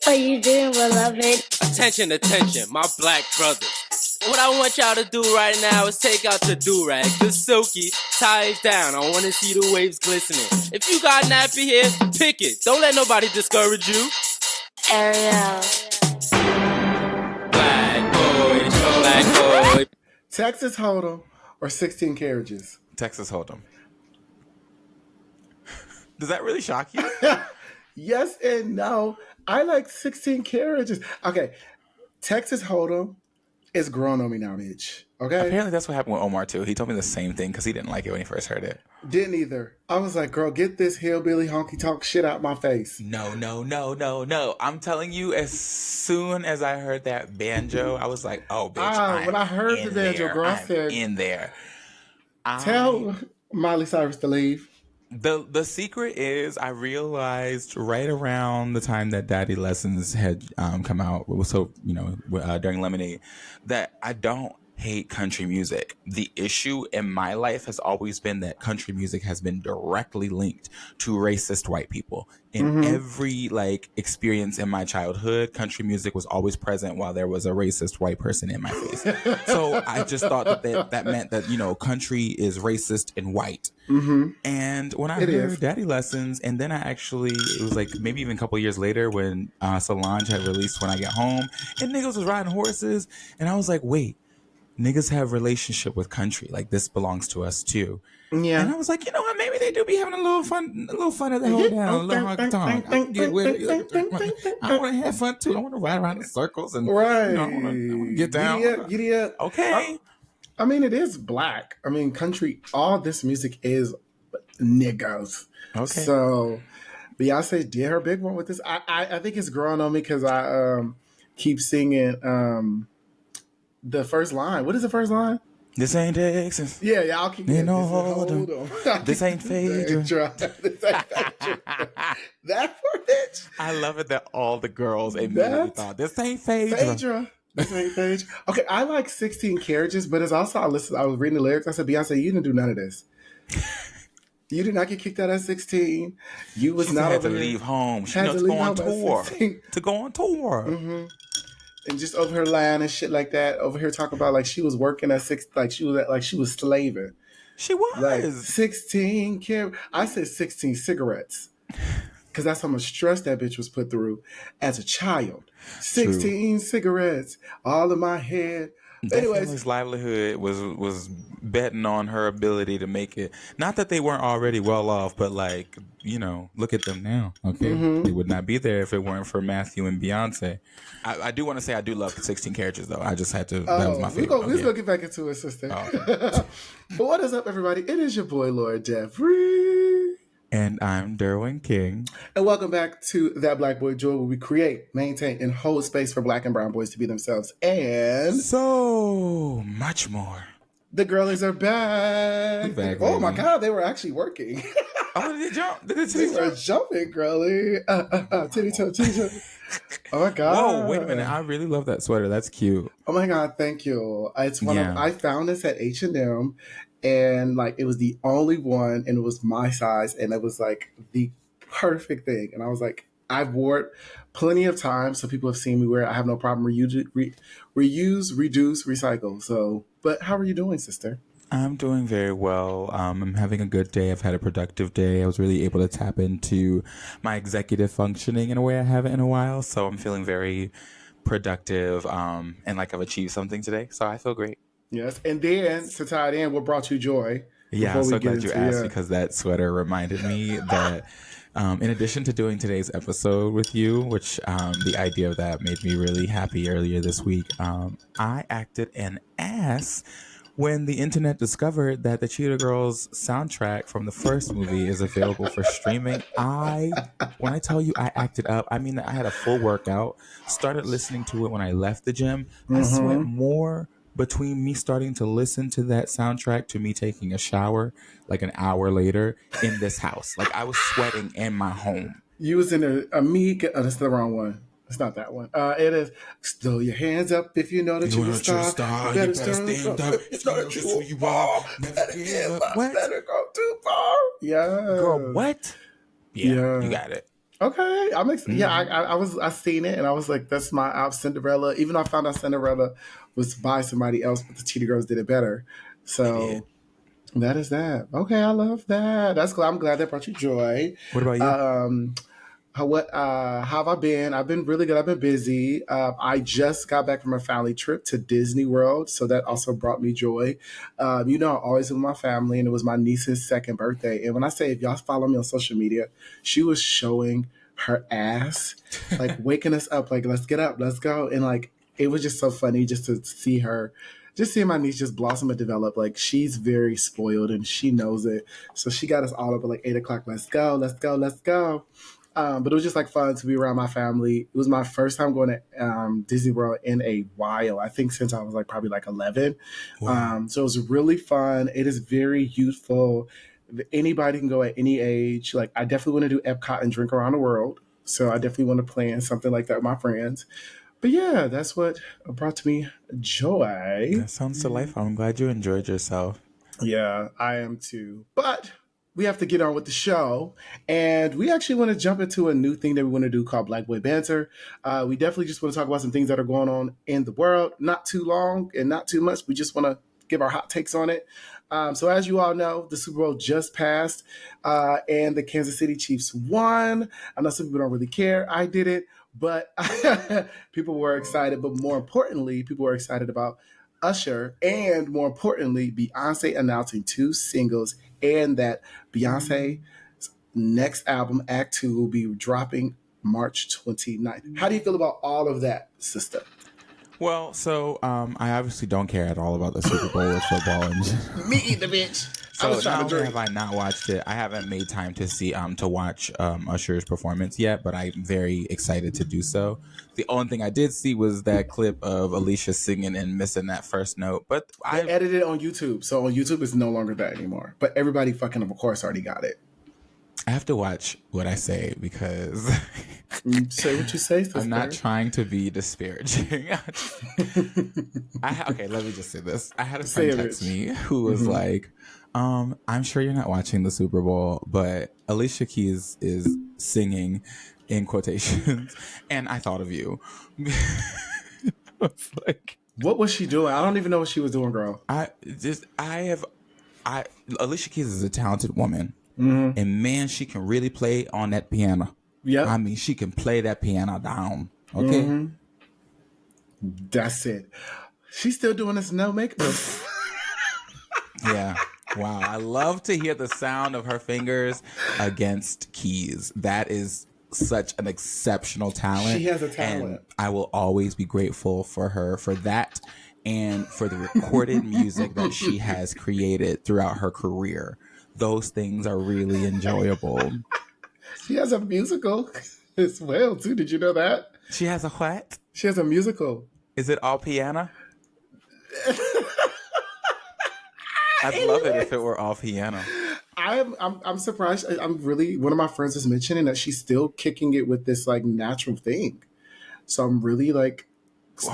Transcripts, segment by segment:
are you doing, beloved? Attention, attention, my black brothers. What I want y'all to do right now is take out the do-rag, the silky, tie it down. I want to see the waves glistening. If you got nappy hair, pick it. Don't let nobody discourage you. Ariel. Black boy, black boy. Texas Hold'em or 16 carriages? Texas Hold'em. Does that really shock you? Yes and no. I like 16 carriages. Okay, Texas Hold'em is growing on me now, bitch. Okay? Apparently that's what happened with Omar, too. He told me the same thing because he didn't like it when he first heard it. Didn't either. I was like, girl, get this hillbilly honky-tonk shit out my face. No. I'm telling you, as soon as I heard that banjo, I was like, oh, bitch, when I heard the banjo, girl, I said, in there. Tell Miley Cyrus to leave. The secret is I realized right around the time that Daddy Lessons had come out, during Lemonade, that I don't hate country music. The issue in my life has always been that country music has been directly linked to racist white people. In every experience in my childhood, country music was always present while there was a racist white person in my face. So I just thought that meant that, country is racist and white. And when I heard Daddy Lessons, and then it was maybe even a couple years later when Solange had released When I Get Home, and niggas was riding horses, and I was like, wait, niggas have relationship with country. Like, this belongs to us too. Yeah. And I was like, you know what? Maybe they do be having a little fun of the whole down, a little honky tonk. I can get with it. I want to have fun too. I want to ride around in circles and I want to get down. Giddy up. Okay. I mean, it is black. I mean, country. All this music is niggas. Okay. So Beyonce did her big one with this. I think it's growing on me because I keep singing the first line. What is the first line? This ain't Texas. Yeah, I'll keep it. Hold on. This ain't Phaedra. That poor bitch. I love it that all the girls immediately thought, this ain't Phaedra. This ain't Phaedra. Okay, I like 16 carriages, but as also I was reading the lyrics, I said, Beyonce, you didn't do none of this. You did not get kicked out at 16. You was not had to leave home. She had to go on tour. To go on tour. Mm-hmm. And just over her lying and shit like that. Over here talking about she was working at she was slaving. She was 16 I said 16 cigarettes because that's how much stress that bitch was put through as a child. 16 cigarettes all in my head. Anyways, his livelihood was betting on her ability to make it. Not that they weren't already well off, but look at them now. Okay, they would not be there if it weren't for Matthew and Beyonce. I do want to say I do love 16 Carriages though. I just had to. That was my favorite. We're gonna get back into it, sister. Oh, okay. But what is up, everybody? It is your boy Lord Devery. And I'm Derwin King. And welcome back to That Black Boy Joy, where we create, maintain, and hold space for black and brown boys to be themselves. And so much more. The girlies are back. Oh my God, they were actually working. Oh, did they jump? They were jumping, girly. Titty toe. Oh my God. Whoa, wait a minute. I really love that sweater. That's cute. Oh my God, thank you. It's one of I found this at H&M. And it was the only one, and it was my size, and it was the perfect thing. And I was like, I've wore it plenty of times, so people have seen me wear it. I have no problem. Reuse, reduce, recycle. So, but how are you doing, sister? I'm doing very well. I'm having a good day. I've had a productive day. I was really able to tap into my executive functioning in a way I haven't in a while. So I'm feeling very productive, and like I've achieved something today. So I feel great. Yes, and then to tie it in, what brought you joy? Yeah, I'm so glad you asked because that sweater reminded me that in addition to doing today's episode with you, which the idea of that made me really happy earlier this week, I acted an ass when the internet discovered that the Cheetah Girls soundtrack from the first movie is available for streaming. When I tell you I acted up, I mean I had a full workout, started listening to it when I left the gym. I sweat more between me starting to listen to that soundtrack to me taking a shower an hour later in this house. I was sweating in my home. You was in that's the wrong one. It's not that one. It is throw your hands up if you know that you're a star. You better stand up. If you know who you are. Better give up. Better go too far. Yeah. Girl, what? Yeah, you got it. Okay, yeah, I seen it and I was like, that's my Cinderella. Even though I found out Cinderella was by somebody else, but the Cheetah Girls did it better. They did. So that is that. Okay, I love that. That's glad. I'm glad that brought you joy. What about you? How have I been? I've been really good. I've been busy. I just got back from a family trip to Disney World, so that also brought me joy. I'm always with my family, and it was my niece's second birthday. And when I say, if y'all follow me on social media, she was showing her ass, like waking us up, like, let's get up, let's go. And like, it was just so funny just to see her, just seeing my niece just blossom and develop. Like, she's very spoiled and she knows it. So she got us all up at like 8 o'clock. Let's go, let's go, let's go. But it was just like fun to be around my family. It was my first time going to Disney World in a while. I think since I was like probably like 11. Wow. So it was really fun. It is very youthful. Anybody can go at any age. Like, I definitely want to do Epcot and drink around the world. So I definitely want to plan something like that with my friends. But yeah, that's what brought me joy. That sounds delightful. I'm glad you enjoyed yourself. Yeah, I am too. But we have to get on with the show. And we actually want to jump into a new thing that we want to do called Black Boy Banter. We definitely just want to talk about some things that are going on in the world. Not too long and not too much. We just want to give our hot takes on it. So as you all know, the Super Bowl just passed and the Kansas City Chiefs won. I know some people don't really care. I did it. But people were excited. But more importantly, people were excited about Usher and, more importantly, Beyonce announcing 2 singles, and that Beyonce's next album, Act 2, will be dropping March 29th. How do you feel about all of that, sister? Well, so I obviously don't care at all about the Super Bowl or football. Me either, bitch. So not only have I not watched it, I haven't made time to see to watch Usher's performance yet, but I'm very excited to do so. The only thing I did see was that clip of Alicia singing and missing that first note. But I edited it on YouTube, so on YouTube it's no longer that anymore. But everybody fucking, of course, already got it. I have to watch what I say because say what you say, sister. I'm not trying to be disparaging. Okay, let me just say this. I had a friend text me who was like, I'm sure you're not watching the Super Bowl, but Alicia Keys is singing in quotations, and I thought of you. I was like, what was she doing? I don't even know what she was doing, girl. Alicia Keys is a talented woman, and man, she can really play on that piano. Yeah, I mean, she can play that piano down. Okay, that's it. She's still doing this no makeup. Yeah. Wow. I love to hear the sound of her fingers against keys. That is such an exceptional talent. She has a talent. And I will always be grateful for her for that and for the recorded music that she has created throughout her career. Those things are really enjoyable. She has a musical as well, too. Did you know that? She has a what? She has a musical. Is it all piano? I'd love it if it were all piano. I'm surprised. I'm really, one of my friends was mentioning that she's still kicking it with this like natural thing. So I'm really like,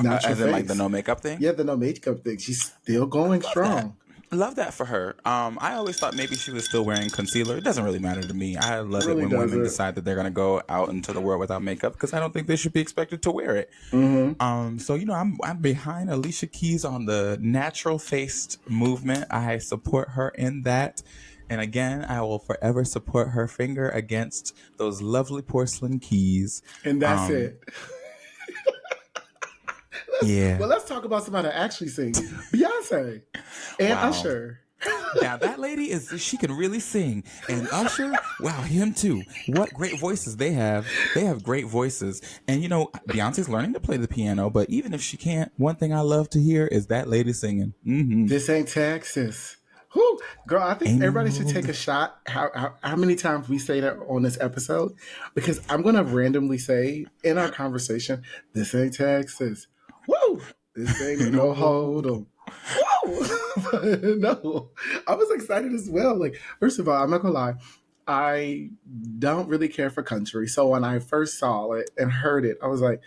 natural as in like the no makeup thing? Yeah, the no makeup thing. She's still going strong. Love that for her. I always thought maybe she was still wearing concealer. It doesn't really matter to me. I love it when women decide that they're going to go out into the world without makeup because I don't think they should be expected to wear it. So I'm behind Alicia Keys on the natural faced movement. I support her in that. And again, I will forever support her finger against those lovely porcelain keys. And that's it. Yeah. Well, let's talk about somebody that actually sings. Beyonce and Usher. Now that lady she can really sing. And Usher, wow, him too. What great voices they have. They have great voices. And Beyonce's learning to play the piano, but even if she can't, one thing I love to hear is that lady singing. This ain't Texas. Whew. Girl, I think everybody should take a shot how many times we say that on this episode, because I'm going to randomly say in our conversation, this ain't Texas. Woo! This ain't no hold 'em. Whoa! No, I was excited as well. Like, first of all, I'm not gonna lie, I don't really care for country. So when I first saw it and heard it, I was like,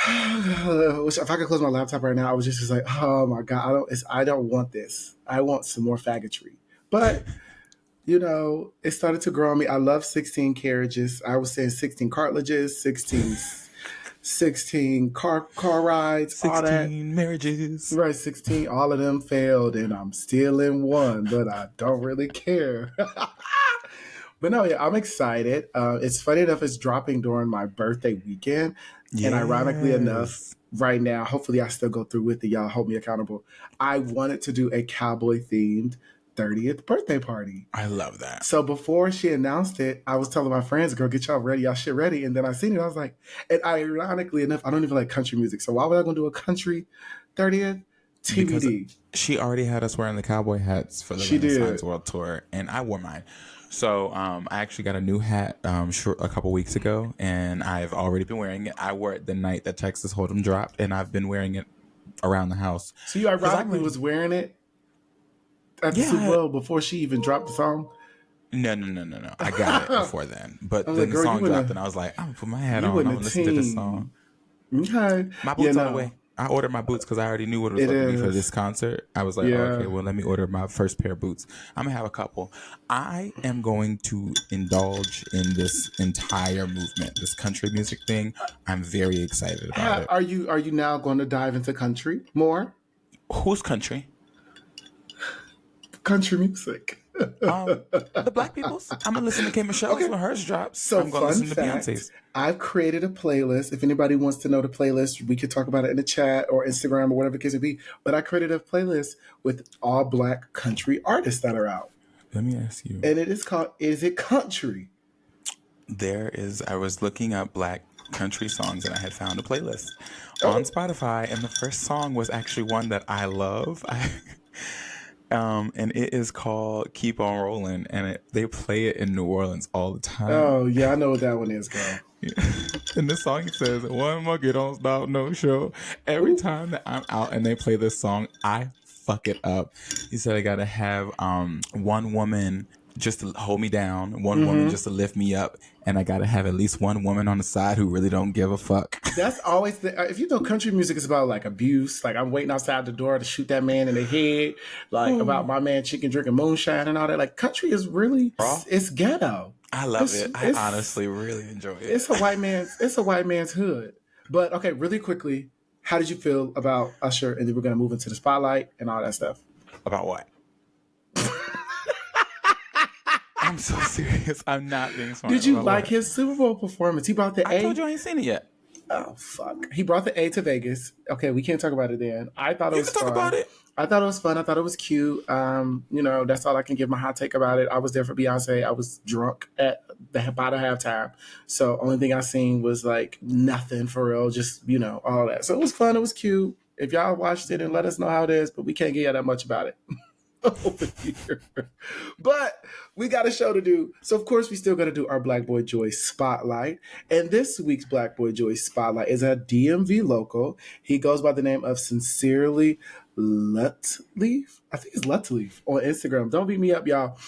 if I could close my laptop right now, I was just like, oh my god, I don't want this. I want some more faggotry. But it started to grow on me. I love 16 carriages. I was saying 16 cartilages, 16 car rides, all that. 16 marriages. Right, 16. All of them failed, and I'm still in one, but I don't really care. But no, yeah, I'm excited. It's funny enough, it's dropping during my birthday weekend. And ironically enough, right now, hopefully I still go through with it. Y'all hold me accountable. I wanted to do a cowboy themed 30th birthday party. I love that. So before she announced it, I was telling my friends, girl, get y'all ready, y'all shit ready. And then I seen it, I was like, and ironically enough, I don't even like country music. So why would I go do a country 30th? TBD. Because she already had us wearing the cowboy hats for the Renaissance World Tour, and I wore mine. So I actually got a new hat a couple weeks ago, and I've already been wearing it. I wore it the night that Texas Hold'em dropped, and I've been wearing it around the house. So you ironically was wearing it at the Super Bowl before she even dropped the song? No. I got it before then. But then the song dropped, and I was like, I'm going to put my hat on. I'm going to listen to this song. Okay. My boots on the way. I ordered my boots because I already knew what it was going to be for this concert. I was like, okay, well, let me order my first pair of boots. I'm going to have a couple. I am going to indulge in this entire movement, this country music thing. I'm very excited about it. Are you now going to dive into country more? Who's country? Country music. The Black People's. I'm gonna listen to K Michelle's when hers drops. So I'm gonna listen to Beyonce's. I've created a playlist. If anybody wants to know the playlist, we could talk about it in the chat or Instagram or whatever the case may be. But I created a playlist with all Black country artists that are out. Let me ask you. And it is called Is It Country? I was looking up Black country songs, and I had found a playlist on Spotify, and the first song was actually one that I love. And it is called Keep On Rolling, and they play it in New Orleans all the time. Oh, yeah, I know what that one is, girl. And the song says, one monkey don't stop no show. Every time that I'm out and they play this song, I fuck it up. He said I gotta have one woman just to hold me down, one woman just to lift me up, and I gotta have at least one woman on the side who really don't give a fuck. That's always if you know country music is about like abuse, like I'm waiting outside the door to shoot that man in the head, like about my man chicken drinking moonshine and all that. Like country is really it's ghetto. I love it. I honestly really enjoy it. It's a white man's hood. But okay, really quickly, how did you feel about Usher? And then we're gonna move into the spotlight and all that stuff. About what? I'm so serious. I'm not being smart. Did you like his Super Bowl performance? He brought the A. I told you I ain't seen it yet. Oh, fuck. He brought the A to Vegas. Okay, we can't talk about it then. I thought it was fun. Talk about it. I thought it was fun. I thought it was cute. That's all I can give my hot take about it. I was there for Beyonce. I was drunk by the halftime. So only thing I seen was like nothing for real. Just, all that. So it was fun. It was cute. If y'all watched it, and let us know how it is, but we can't get you that much about it. Over here. But we got a show to do. So of course we still got to do our Black Boy Joy Spotlight. And this week's Black Boy Joy Spotlight is a DMV local. He goes by the name of Sincerely Lutleaf. I think it's Lutleaf on Instagram. Don't beat me up, y'all.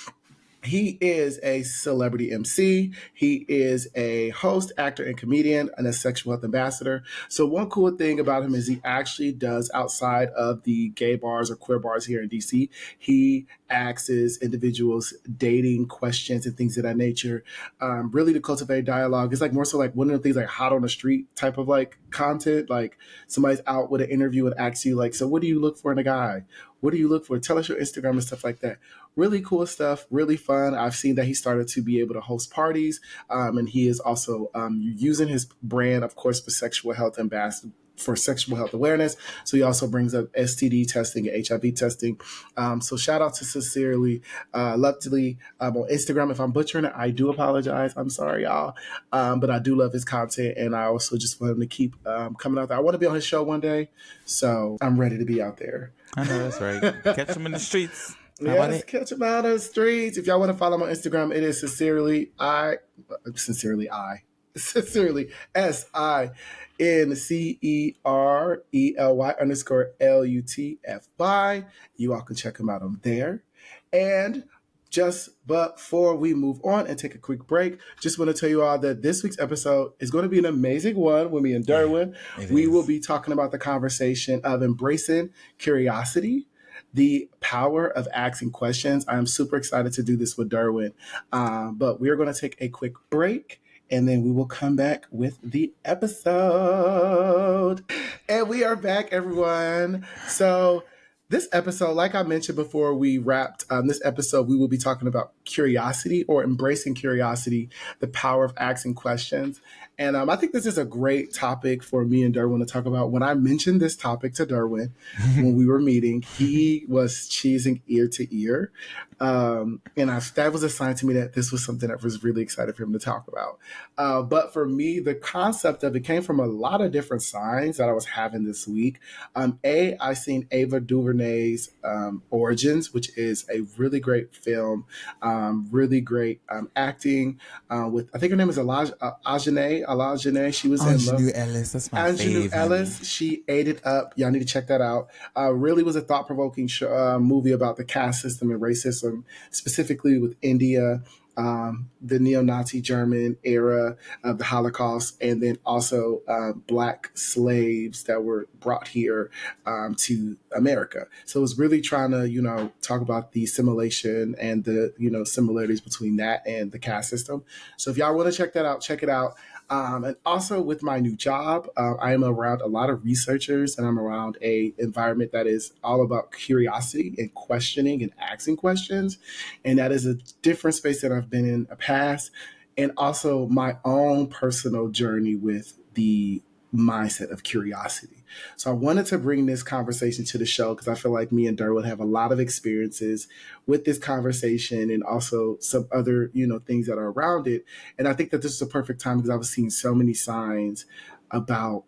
He is a celebrity MC. He is a host, actor, and comedian, and a sexual health ambassador. So one cool thing about him is he actually does, outside of the gay bars or queer bars here in DC, he asks individuals dating questions and things of that nature, really to cultivate dialogue. It's like more so like one of the things like hot on the street type of like content. Like somebody's out with an interview and asks you like, so what do you look for in a guy? What do you look for? Tell us your Instagram and stuff like that. Really cool stuff, really fun. I've seen that he started to be able to host parties, and he is also using his brand, of course, for sexual health awareness. So he also brings up STD testing and HIV testing. So shout out to Sincerely Lutleaf on Instagram. If I'm butchering it, I do apologize. I'm sorry, y'all. But I do love his content, and I also just want him to keep coming out there. I want to be on his show one day, so I'm ready to be out there. I know that's right. Catch him in the streets. Yes, catch him out on the streets. If y'all want to follow him on Instagram, it is Sincerely SINCERELY_LUTFY. You all can check him out on there. And just before we move on and take a quick break, just want to tell you all that this week's episode is going to be an amazing one with me and Derwin. We will be talking about the conversation of embracing curiosity, the power of asking questions. I'm super excited to do this with Derwin, but we're going to take a quick break and then we will come back with the episode. And we are back, everyone. So, this episode, like I mentioned before we wrapped, this episode, we will be talking about curiosity or embracing curiosity, the power of asking questions. And I think this is a great topic for me and Derwin to talk about. When I mentioned this topic to Derwin when we were meeting, he was cheesing ear to ear. That was a sign to me that this was something that was really excited for him to talk about. But for me, the concept of it came from a lot of different signs that I was having this week. I seen Ava DuVernay's Origins, which is a really great film, really great acting with, I think her name is Alajane. She was in Love. Ellis, that's my Angelou favorite. Ellis, she ate it up. Y'all need to check that out. Really was a thought-provoking movie about the caste system and racism, specifically with India, the neo-Nazi German era of the Holocaust, and then also Black slaves that were brought here to America. So it was really trying to, talk about the assimilation and the, similarities between that and the caste system. So if y'all want to check that out, check it out. And also with my new job, I am around a lot of researchers and I'm around a environment that is all about curiosity and questioning and asking questions. And that is a different space that I've been in the past. And also my own personal journey with the mindset of curiosity. So I wanted to bring this conversation to the show because I feel like me and Derwin have a lot of experiences with this conversation and also some other, things that are around it. And I think that this is a perfect time because I was seeing so many signs about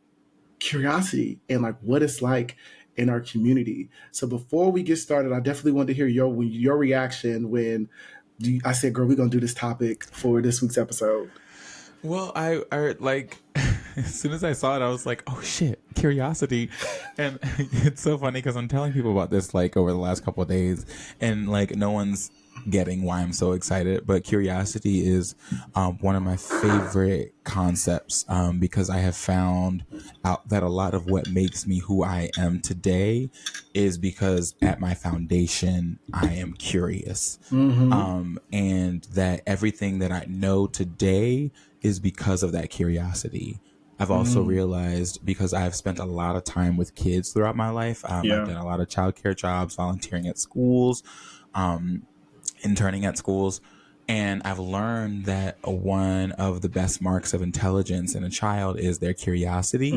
curiosity and like what it's like in our community. So before we get started, I definitely want to hear your reaction when I said, girl, we're going to do this topic for this week's episode. Well, I like as soon as I saw it, I was like, "Oh shit, curiosity!" And it's so funny because I'm telling people about this like over the last couple of days, and like no one's getting why I'm so excited. But curiosity is one of my favorite concepts because I have found out that a lot of what makes me who I am today is because at my foundation I am curious, and that everything that I know today is because of that curiosity. I've also realized because I've spent a lot of time with kids throughout my life. I've done a lot of childcare jobs, volunteering at schools, interning at schools. And I've learned that one of the best marks of intelligence in a child is their curiosity,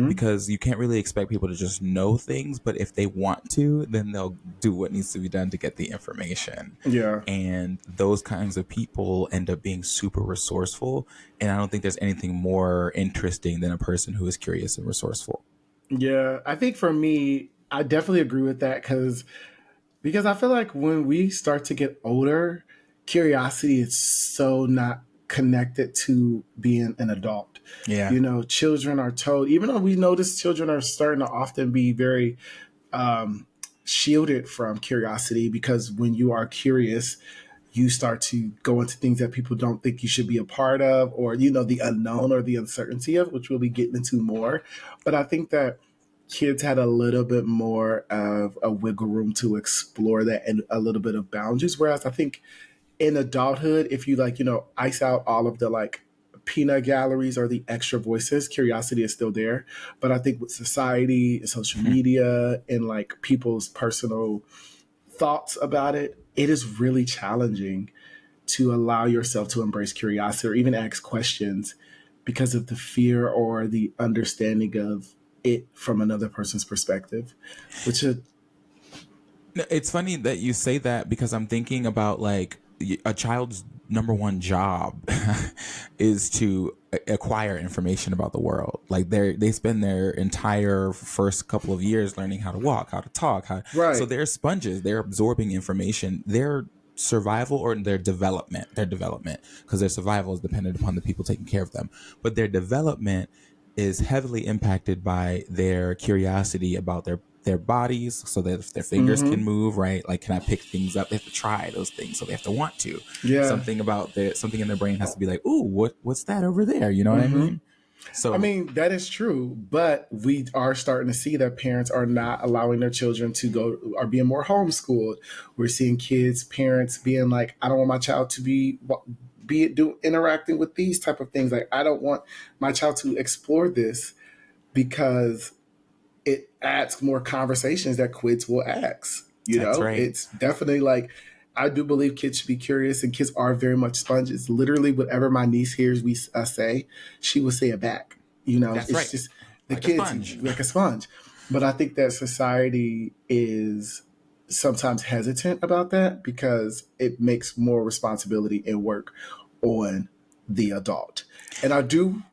because you can't really expect people to just know things, but if they want to, then they'll do what needs to be done to get the information. Yeah. And those kinds of people end up being super resourceful. And I don't think there's anything more interesting than a person who is curious and resourceful. Yeah. I think for me, I definitely agree with that because I feel like when we start to get older, curiosity is so not connected to being an adult. Yeah. Children are told, even though we notice children are starting to often be very shielded from curiosity, because when you are curious, you start to go into things that people don't think you should be a part of, or, the unknown or the uncertainty of, which we'll be getting into more. But I think that kids had a little bit more of a wiggle room to explore that and a little bit of boundaries. Whereas I think in adulthood, if you ice out all of the peanut galleries or the extra voices, curiosity is still there. But I think with society and social media and people's personal thoughts about it, it is really challenging to allow yourself to embrace curiosity or even ask questions because of the fear or the understanding of it from another person's perspective, which is... It's funny that you say that because I'm thinking about a child's number one job is to acquire information about the world. They spend their entire first couple of years learning how to walk, how to talk, Right. So they're sponges. They're absorbing information. Their survival or their development, because their survival is dependent upon the people taking care of them. But their development is heavily impacted by their curiosity about their bodies, so that if their fingers can move, right? Can I pick things up? They have to try those things, so they have to want to. Yeah. Something in their brain has to be ooh, what's that over there? You know what I mean? So I mean, that is true, but we are starting to see that parents are not allowing their children to go, are being more homeschooled. We're seeing kids, parents being like, I don't want my child to interacting with these type of things. Like, I don't want my child to explore this because it adds more conversations that kids will ask. that's right. It's definitely like, I do believe kids should be curious, and kids are very much sponges. Literally, whatever my niece hears we say, she will say it back. That's it's right. just the Like a kids sponge. like a sponge. But I think that society is sometimes hesitant about that because it makes more responsibility and work on the adult. And I do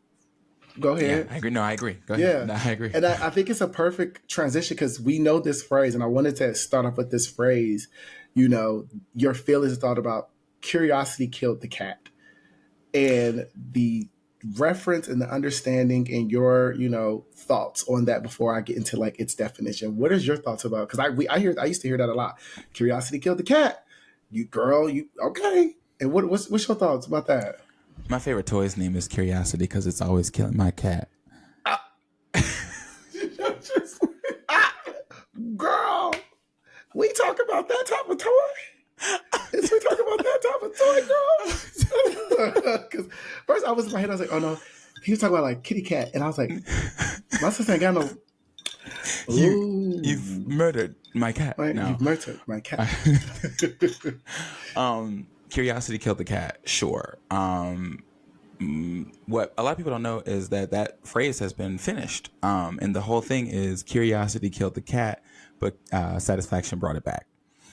go ahead. Yeah, I agree. No, I agree. Go ahead. Yeah. No, I agree. And I think it's a perfect transition because we know this phrase, and I wanted to start off with this phrase. Your feelings thought about curiosity killed the cat. And the reference and the understanding and your, thoughts on that before I get into like its definition. What is your thoughts about? Because I used to hear that a lot. Curiosity killed the cat. You okay. And what's your thoughts about that? My favorite toy's name is Curiosity because it's always killing my cat. Girl, we talk about that type of toy? Is we talk about that type of toy, girl? Because first I was in my head, I was like, oh no, he was talking about like kitty cat. And I was like, my sister ain't got no. You've murdered my cat. Right? No. You've murdered my cat. Curiosity killed the cat, sure. What a lot of people don't know is that phrase has been finished. And the whole thing is curiosity killed the cat, but satisfaction brought it back.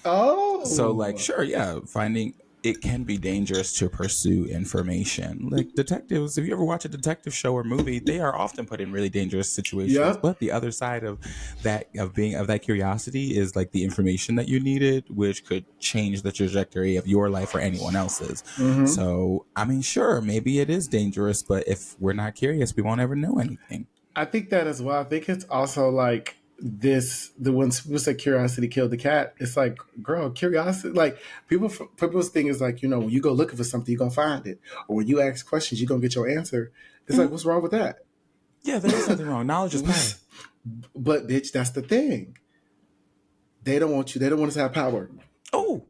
Oh. So like, sure, yeah, finding it can be dangerous to pursue information. Like detectives, if you ever watch a detective show or movie, they are often put in really dangerous situations. Yeah. But the other side of that curiosity is like the information that you needed, which could change the trajectory of your life or anyone else's. Mm-hmm. So I mean, sure, maybe it is dangerous, but if we're not curious, we won't ever know anything. I think that as well. I think it's also like when people say curiosity killed the cat, it's like, girl, curiosity, like people's thing is like, when you go looking for something, you're gonna find it, or when you ask questions, you're gonna get your answer. It's like, what's wrong with that? Yeah, there is nothing wrong. Knowledge is power. But bitch, that's the thing. They don't want us to have power. Oh.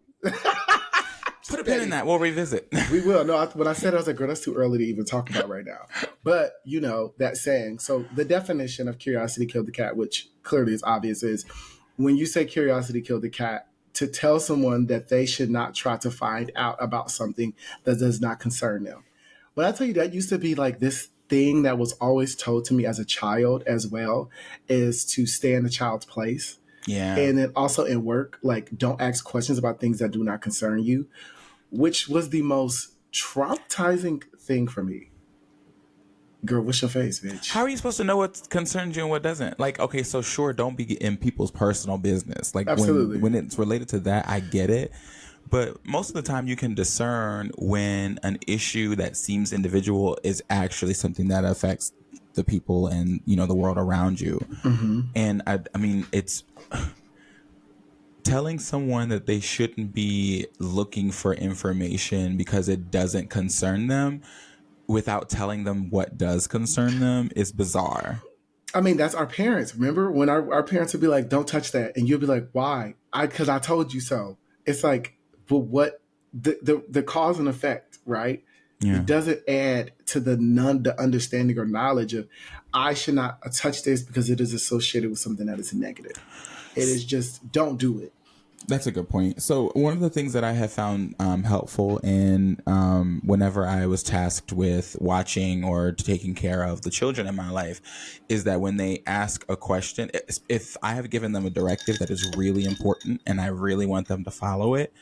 Put a pin in that. We'll revisit. We will. No, when I said it, I was like, girl, that's too early to even talk about right now. But, that saying. So the definition of curiosity killed the cat, which clearly is obvious, is when you say curiosity killed the cat, to tell someone that they should not try to find out about something that does not concern them. But I tell you, that used to be like this thing that was always told to me as a child as well, is to stay in the child's place. Yeah. And then also in work, like, don't ask questions about things that do not concern you, which was the most traumatizing thing for me. Girl, what's your face, bitch? How are you supposed to know what concerns you and what doesn't? Like, okay, so sure, don't be in people's personal business. Like, absolutely, when it's related to that, I get it. But most of the time you can discern when an issue that seems individual is actually something that affects the people and, the world around you. Mm-hmm. And I mean, it's telling someone that they shouldn't be looking for information because it doesn't concern them without telling them what does concern them is bizarre. I mean, that's our parents. Remember when our parents would be like, don't touch that. And you'll be like, why? Because I told you so. It's like, but what the cause and effect, right? Yeah. It doesn't add to the understanding or knowledge of, I should not touch this because it is associated with something that is negative. It is just, don't do it. That's a good point. So one of the things that I have found helpful in whenever I was tasked with watching or taking care of the children in my life is that when they ask a question, if I have given them a directive that is really important and I really want them to follow it,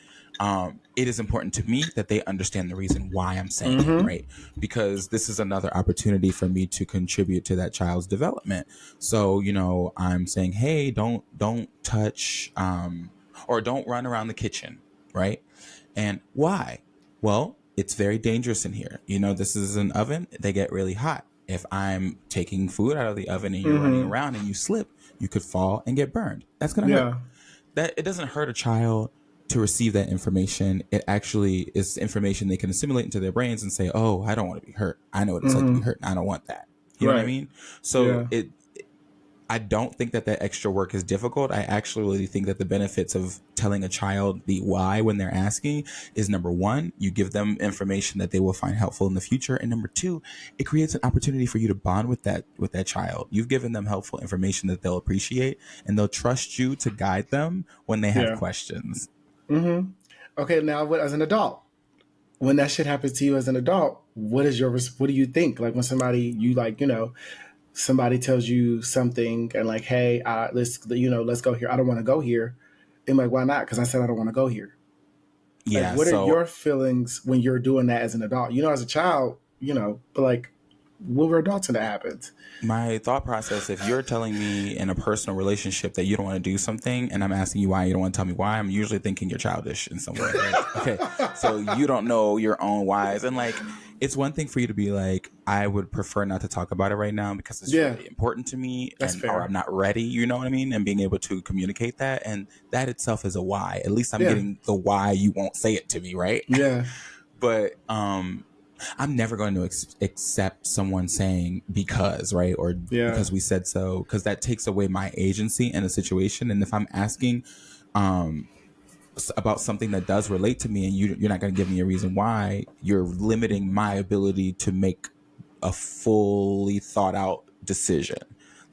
it is important to me that they understand the reason why I'm saying it, right? Because this is another opportunity for me to contribute to that child's development. So, I'm saying, hey, don't touch or don't run around the kitchen, right? And why? Well, it's very dangerous in here. This is an oven. They get really hot. If I'm taking food out of the oven and you're running around and you slip, you could fall and get burned. That's going to hurt. That it doesn't hurt a child to receive that information. It actually is information they can assimilate into their brains and say, oh, I don't want to be hurt. I know what it's like to be hurt. And I don't want that. You know what I Right. mean? So Yeah. I don't think that extra work is difficult. I actually really think that the benefits of telling a child the why when they're asking is, number one, you give them information that they will find helpful in the future. And number two, it creates an opportunity for you to bond with that child. You've given them helpful information that they'll appreciate, and they'll trust you to guide them when they have Yeah. questions. Mm-hmm. Okay, now as an adult, when that shit happens to you as an adult, what do you think? Like when somebody somebody tells you something and like, hey, let's go here. I don't want to go here. And like, why not? Because I said I don't want to go here. Like, Yeah. what are So your feelings when you're doing that as an adult? As a child, but like, when we're adults and that happens. my thought process, if you're telling me in a personal relationship that you don't want to do something and I'm asking you why, you don't want to tell me why, I'm usually thinking you're childish in some way. Like, okay, so you don't know your own whys. And like, it's one thing for you to be like, I would prefer not to talk about it right now because it's really important to me, That's fair. or I'm not ready, you know what I mean? And being able to communicate that. And that itself is a why. At least I'm getting the why you won't say it to me, right? Yeah. But I'm never going to accept someone saying because, right? Or because we said so, because that takes away my agency in a situation. And if I'm asking about something that does relate to me and you're not going to give me a reason why, you're limiting my ability to make a fully thought out decision.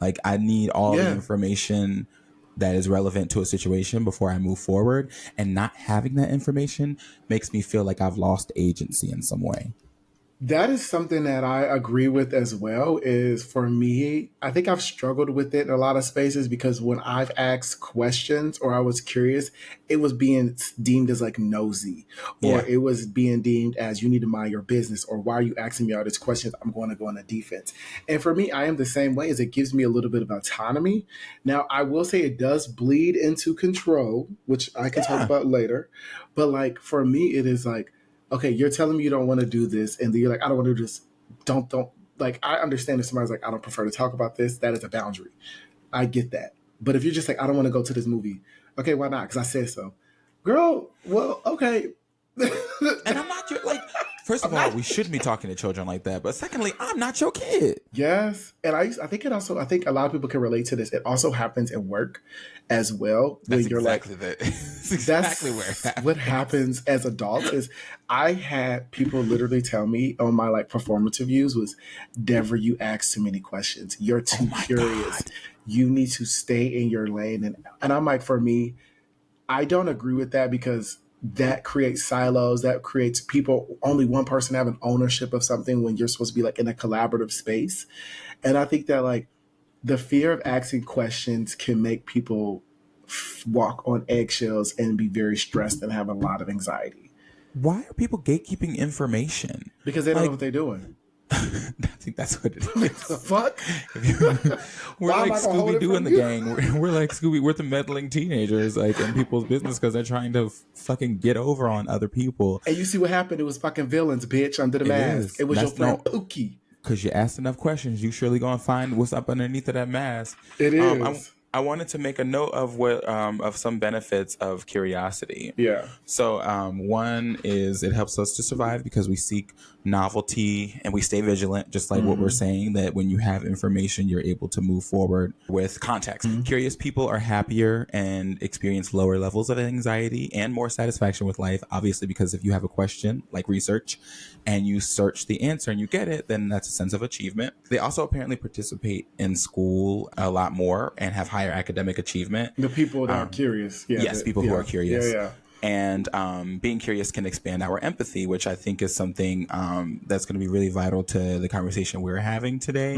Like, I need all the information that is relevant to a situation before I move forward. And not having that information makes me feel like I've lost agency in some way. That is something that I agree with as well. Is for me, I think I've struggled with it in a lot of spaces because when I've asked questions or I was curious, it was being deemed as like nosy, or it was being deemed as you need to mind your business, or why are you asking me all these questions? I'm going to go on a defense. And for me, I am the same way. As it gives me a little bit of autonomy. Now, I will say it does bleed into control, which I can talk about later. But like for me, it is like, okay, you're telling me you don't want to do this, and you're like, I don't want to do this. Don't like. I understand if somebody's like, I don't prefer to talk about this. That is a boundary. I get that. But if you're just like, I don't want to go to this movie, okay, why not? Because I said so, girl. Well, okay. And I'm not your, like. First of all, we shouldn't be talking to children like that. But secondly, I'm not your kid. Yes, and I think it also. I think a lot of people can relate to this. It also happens at work as well. That's exactly that. That's exactly where it happens. What happens as adults is I had people literally tell me on my like performative views was, Devery, you ask too many questions. You're too curious. God. You need to stay in your lane. And I'm like, for me, I don't agree with that because that creates silos, that creates people, only one person having ownership of something when you're supposed to be like in a collaborative space. And I think that like the fear of asking questions can make people walk on eggshells and be very stressed and have a lot of anxiety. Why are people gatekeeping information? Because they don't know what they're doing. I think that's what it is. The fuck? We're like Scooby-Doo in the gang. We're like we're the meddling teenagers, like in people's business because they're trying to fucking get over on other people. And you see what happened? It was fucking villains, bitch, under the mask. It was your friend Pookie. Because you asked enough questions, you surely gonna find what's up underneath of that mask. It is. I wanted to make a note of what of some benefits of curiosity. Yeah. So one is it helps us to survive because we seek novelty and we stay vigilant, just like what we're saying, that when you have information, you're able to move forward with context. Curious people are happier and experience lower levels of anxiety and more satisfaction with life, obviously, because if you have a question like research and you search the answer and you get it, then that's a sense of achievement. They also apparently participate in school a lot more and have higher academic achievement. The people that are curious. People who are curious. Yeah. And being curious can expand our empathy, which I think is something that's going to be really vital to the conversation we're having today,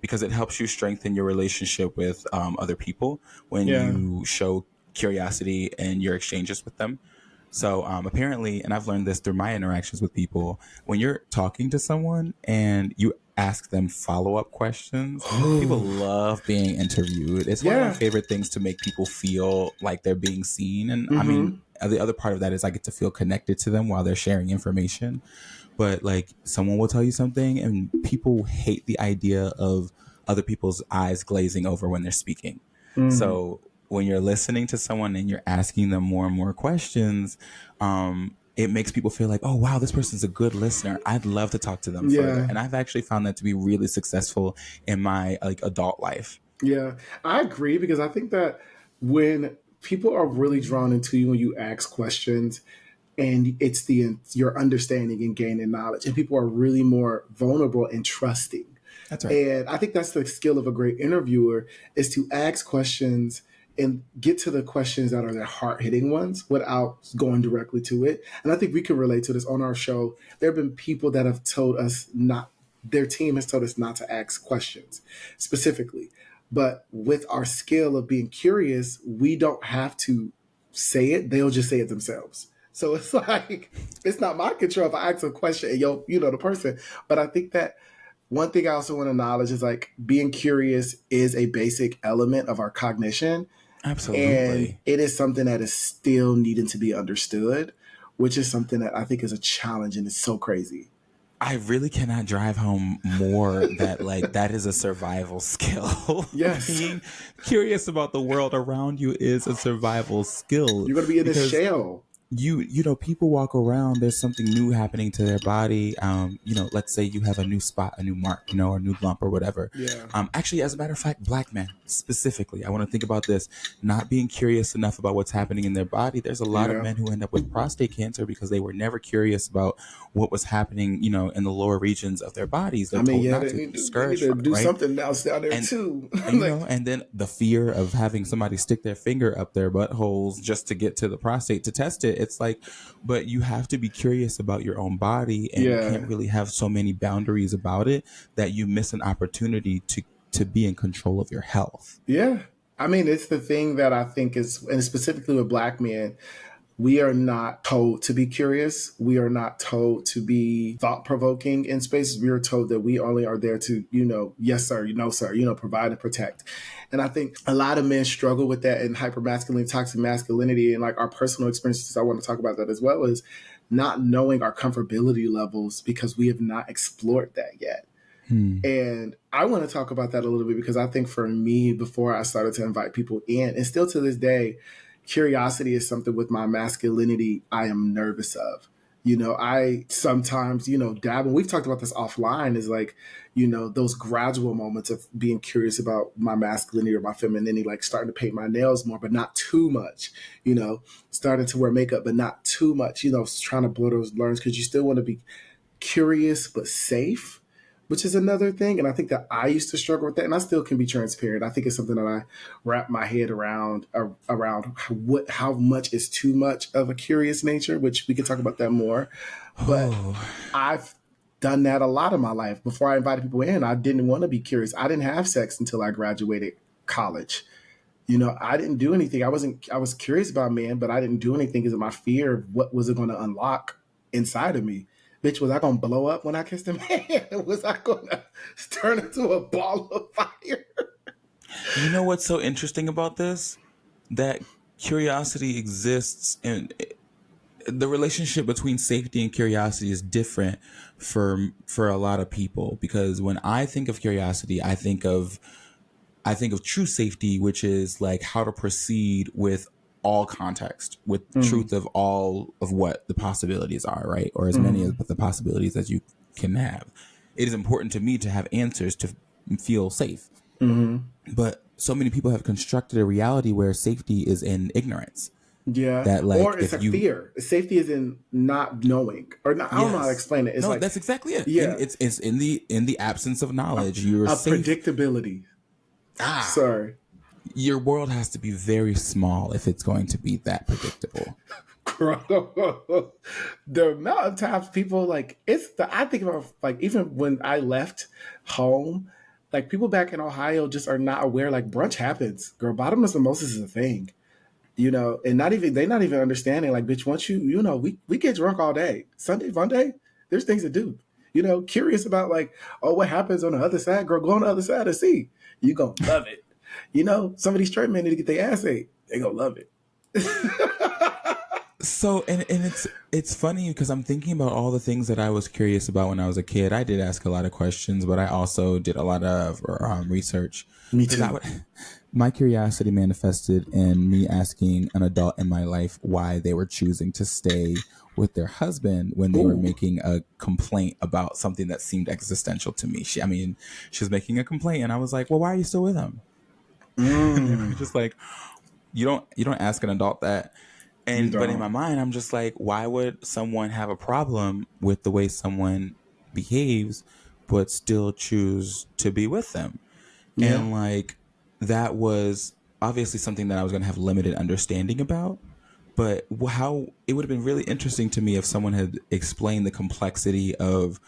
because it helps you strengthen your relationship with other people when you show curiosity in your exchanges with them. So apparently, and I've learned this through my interactions with people, when you're talking to someone and you ask them follow-up questions, people love being interviewed. It's one of my favorite things to make people feel like they're being seen. And I mean, the other part of that is I get to feel connected to them while they're sharing information. But like someone will tell you something and people hate the idea of other people's eyes glazing over when they're speaking. So when you're listening to someone and you're asking them more and more questions, it makes people feel like, oh wow, this person's a good listener. I'd love to talk to them further. Yeah. And I've actually found that to be really successful in my like adult life. Yeah, I agree, because I think that when people are really drawn into you when you ask questions, and it's your understanding and gaining knowledge, and people are really more vulnerable and trusting. That's right. And I think that's the skill of a great interviewer, is to ask questions and get to the questions that are the hard hitting ones without going directly to it. And I think we can relate to this on our show. There have been people that have told us their team has told us not to ask questions specifically. But with our skill of being curious, we don't have to say it. They'll just say it themselves. So it's like, it's not my control if I ask a question and the person. But I think that one thing I also want to acknowledge is like being curious is a basic element of our cognition. Absolutely. And it is something that is still needing to be understood, which is something that I think is a challenge, and it's so crazy. I really cannot drive home more that like that is a survival skill. Yes. Being curious about the world around you is a survival skill. You're going to be in a shell. You know, people walk around, there's something new happening to their body. Let's say you have a new spot, a new mark, or a new lump or whatever. Yeah. Actually, as a matter of fact, Black men specifically, I want to think about this, not being curious enough about what's happening in their body. There's a lot of men who end up with prostate cancer because they were never curious about what was happening, in the lower regions of their bodies. They're told not to discourage they need to do right? something else down there too. And then the fear of having somebody stick their finger up their buttholes just to get to the prostate to test it. It's like, but you have to be curious about your own body, and you can't really have so many boundaries about it that you miss an opportunity to be in control of your health. Yeah. I mean, it's the thing that I think is, and specifically with Black men, we are not told to be curious. We are not told to be thought-provoking in spaces. We are told that we only are there to, yes, sir, no, sir, provide and protect. And I think a lot of men struggle with that in hypermasculine, toxic masculinity, and like our personal experiences. I want to talk about that as well, is not knowing our comfortability levels because we have not explored that yet. And I want to talk about that a little bit, because I think for me, before I started to invite people in, and still to this day, curiosity is something with my masculinity I am nervous of. I sometimes, dabble. We've talked about this offline, is like, those gradual moments of being curious about my masculinity or my femininity, like starting to paint my nails more, but not too much, starting to wear makeup, but not too much, trying to blow those learns, because you still want to be curious, but safe, which is another thing. And I think that I used to struggle with that, and I still can be transparent. I think it's something that I wrap my head around how much is too much of a curious nature, which we can talk about that more. But I've done that a lot of my life. Before I invited people in, I didn't want to be curious. I didn't have sex until I graduated college. I didn't do anything. I was curious about men, but I didn't do anything because of my fear of what was it going to unlock inside of me. Bitch, was I going to blow up when I kissed a man? Was I going to turn into a ball of fire? You know what's so interesting about this? That curiosity exists, and the relationship between safety and curiosity is different for a lot of people. Because when I think of curiosity, I think of true safety, which is like how to proceed with all context, with truth of all of what the possibilities are, right? Or as many of the possibilities as you can have. It is important to me to have answers to feel safe. But so many people have constructed a reality where safety is in ignorance. Yeah. That, like, or it's fear. Safety is in not knowing. Or not, I don't know how to explain it. It's that's exactly it. Yeah. It's in the absence of knowledge. You're safe. Predictability. Sorry. Your world has to be very small if it's going to be that predictable. The amount of times people I think about, like, even when I left home, like, people back in Ohio just are not aware, like, brunch happens. Girl, bottomless mimosas is a thing. And they're not even understanding, like, bitch, once we get drunk all day. Sunday, Monday, there's things to do. Curious about, like, what happens on the other side, girl, go on the other side and see. You gonna love it. Some of these straight men need to get their ass ate. They gonna love it. So and it's funny because I'm thinking about all the things that I was curious about when I was a kid. I did ask a lot of questions, but I also did a lot of research. Me Because too. my curiosity manifested in me asking an adult in my life why they were choosing to stay with their husband when they were Ooh. making a complaint about something that seemed existential to me. She was making a complaint, and I was like, "Well, why are you still with him?" And they were Mm, just like, "You don't ask an adult that." you But in my don't. mind, I'm just like, why would someone have a problem with the way someone behaves, but still choose to be with them? Yeah. And like, that was obviously something that I was going to have limited understanding about. But how it would have been really interesting to me if someone had explained the complexity of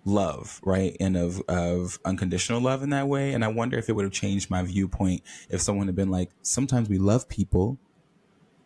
love, right? And of unconditional love in that way. And I wonder if it would have changed my viewpoint if someone had been like, sometimes we love people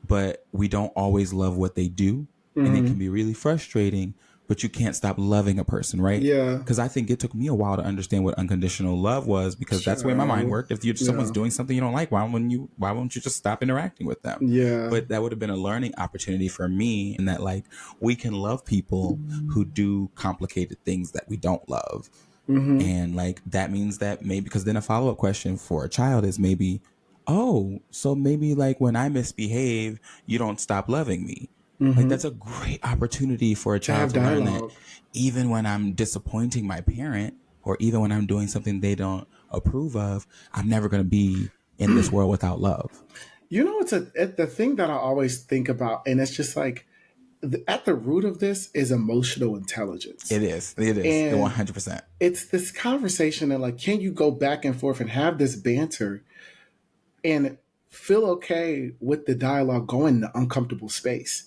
but we don't always love what they do. And it can Hmm. be really frustrating, but you can't stop loving a person, right? Yeah. Because I think it took me a while to understand what unconditional love was because that's the way my mind Child. worked. If someone's Yeah. doing something you don't like, why won't you just stop interacting with them? Yeah. But that would have been a learning opportunity for me in that like we can love people who do complicated things that we don't love. Hmm. And like that means that maybe because then a follow-up question for a child is maybe, oh, so maybe like when I misbehave, you don't stop loving me. Like Hmm. that's a great opportunity for a To child have to learn that dialogue. even when I'm disappointing my parent or even when I'm doing something they don't approve of, I'm never going to be in this world without love. You know, the thing that I always think about, and it's just like at the root of this is emotional intelligence, It is. It is. and 100%. it's this conversation and like, can you go back and forth and have this banter and feel okay with the dialogue going in the uncomfortable space?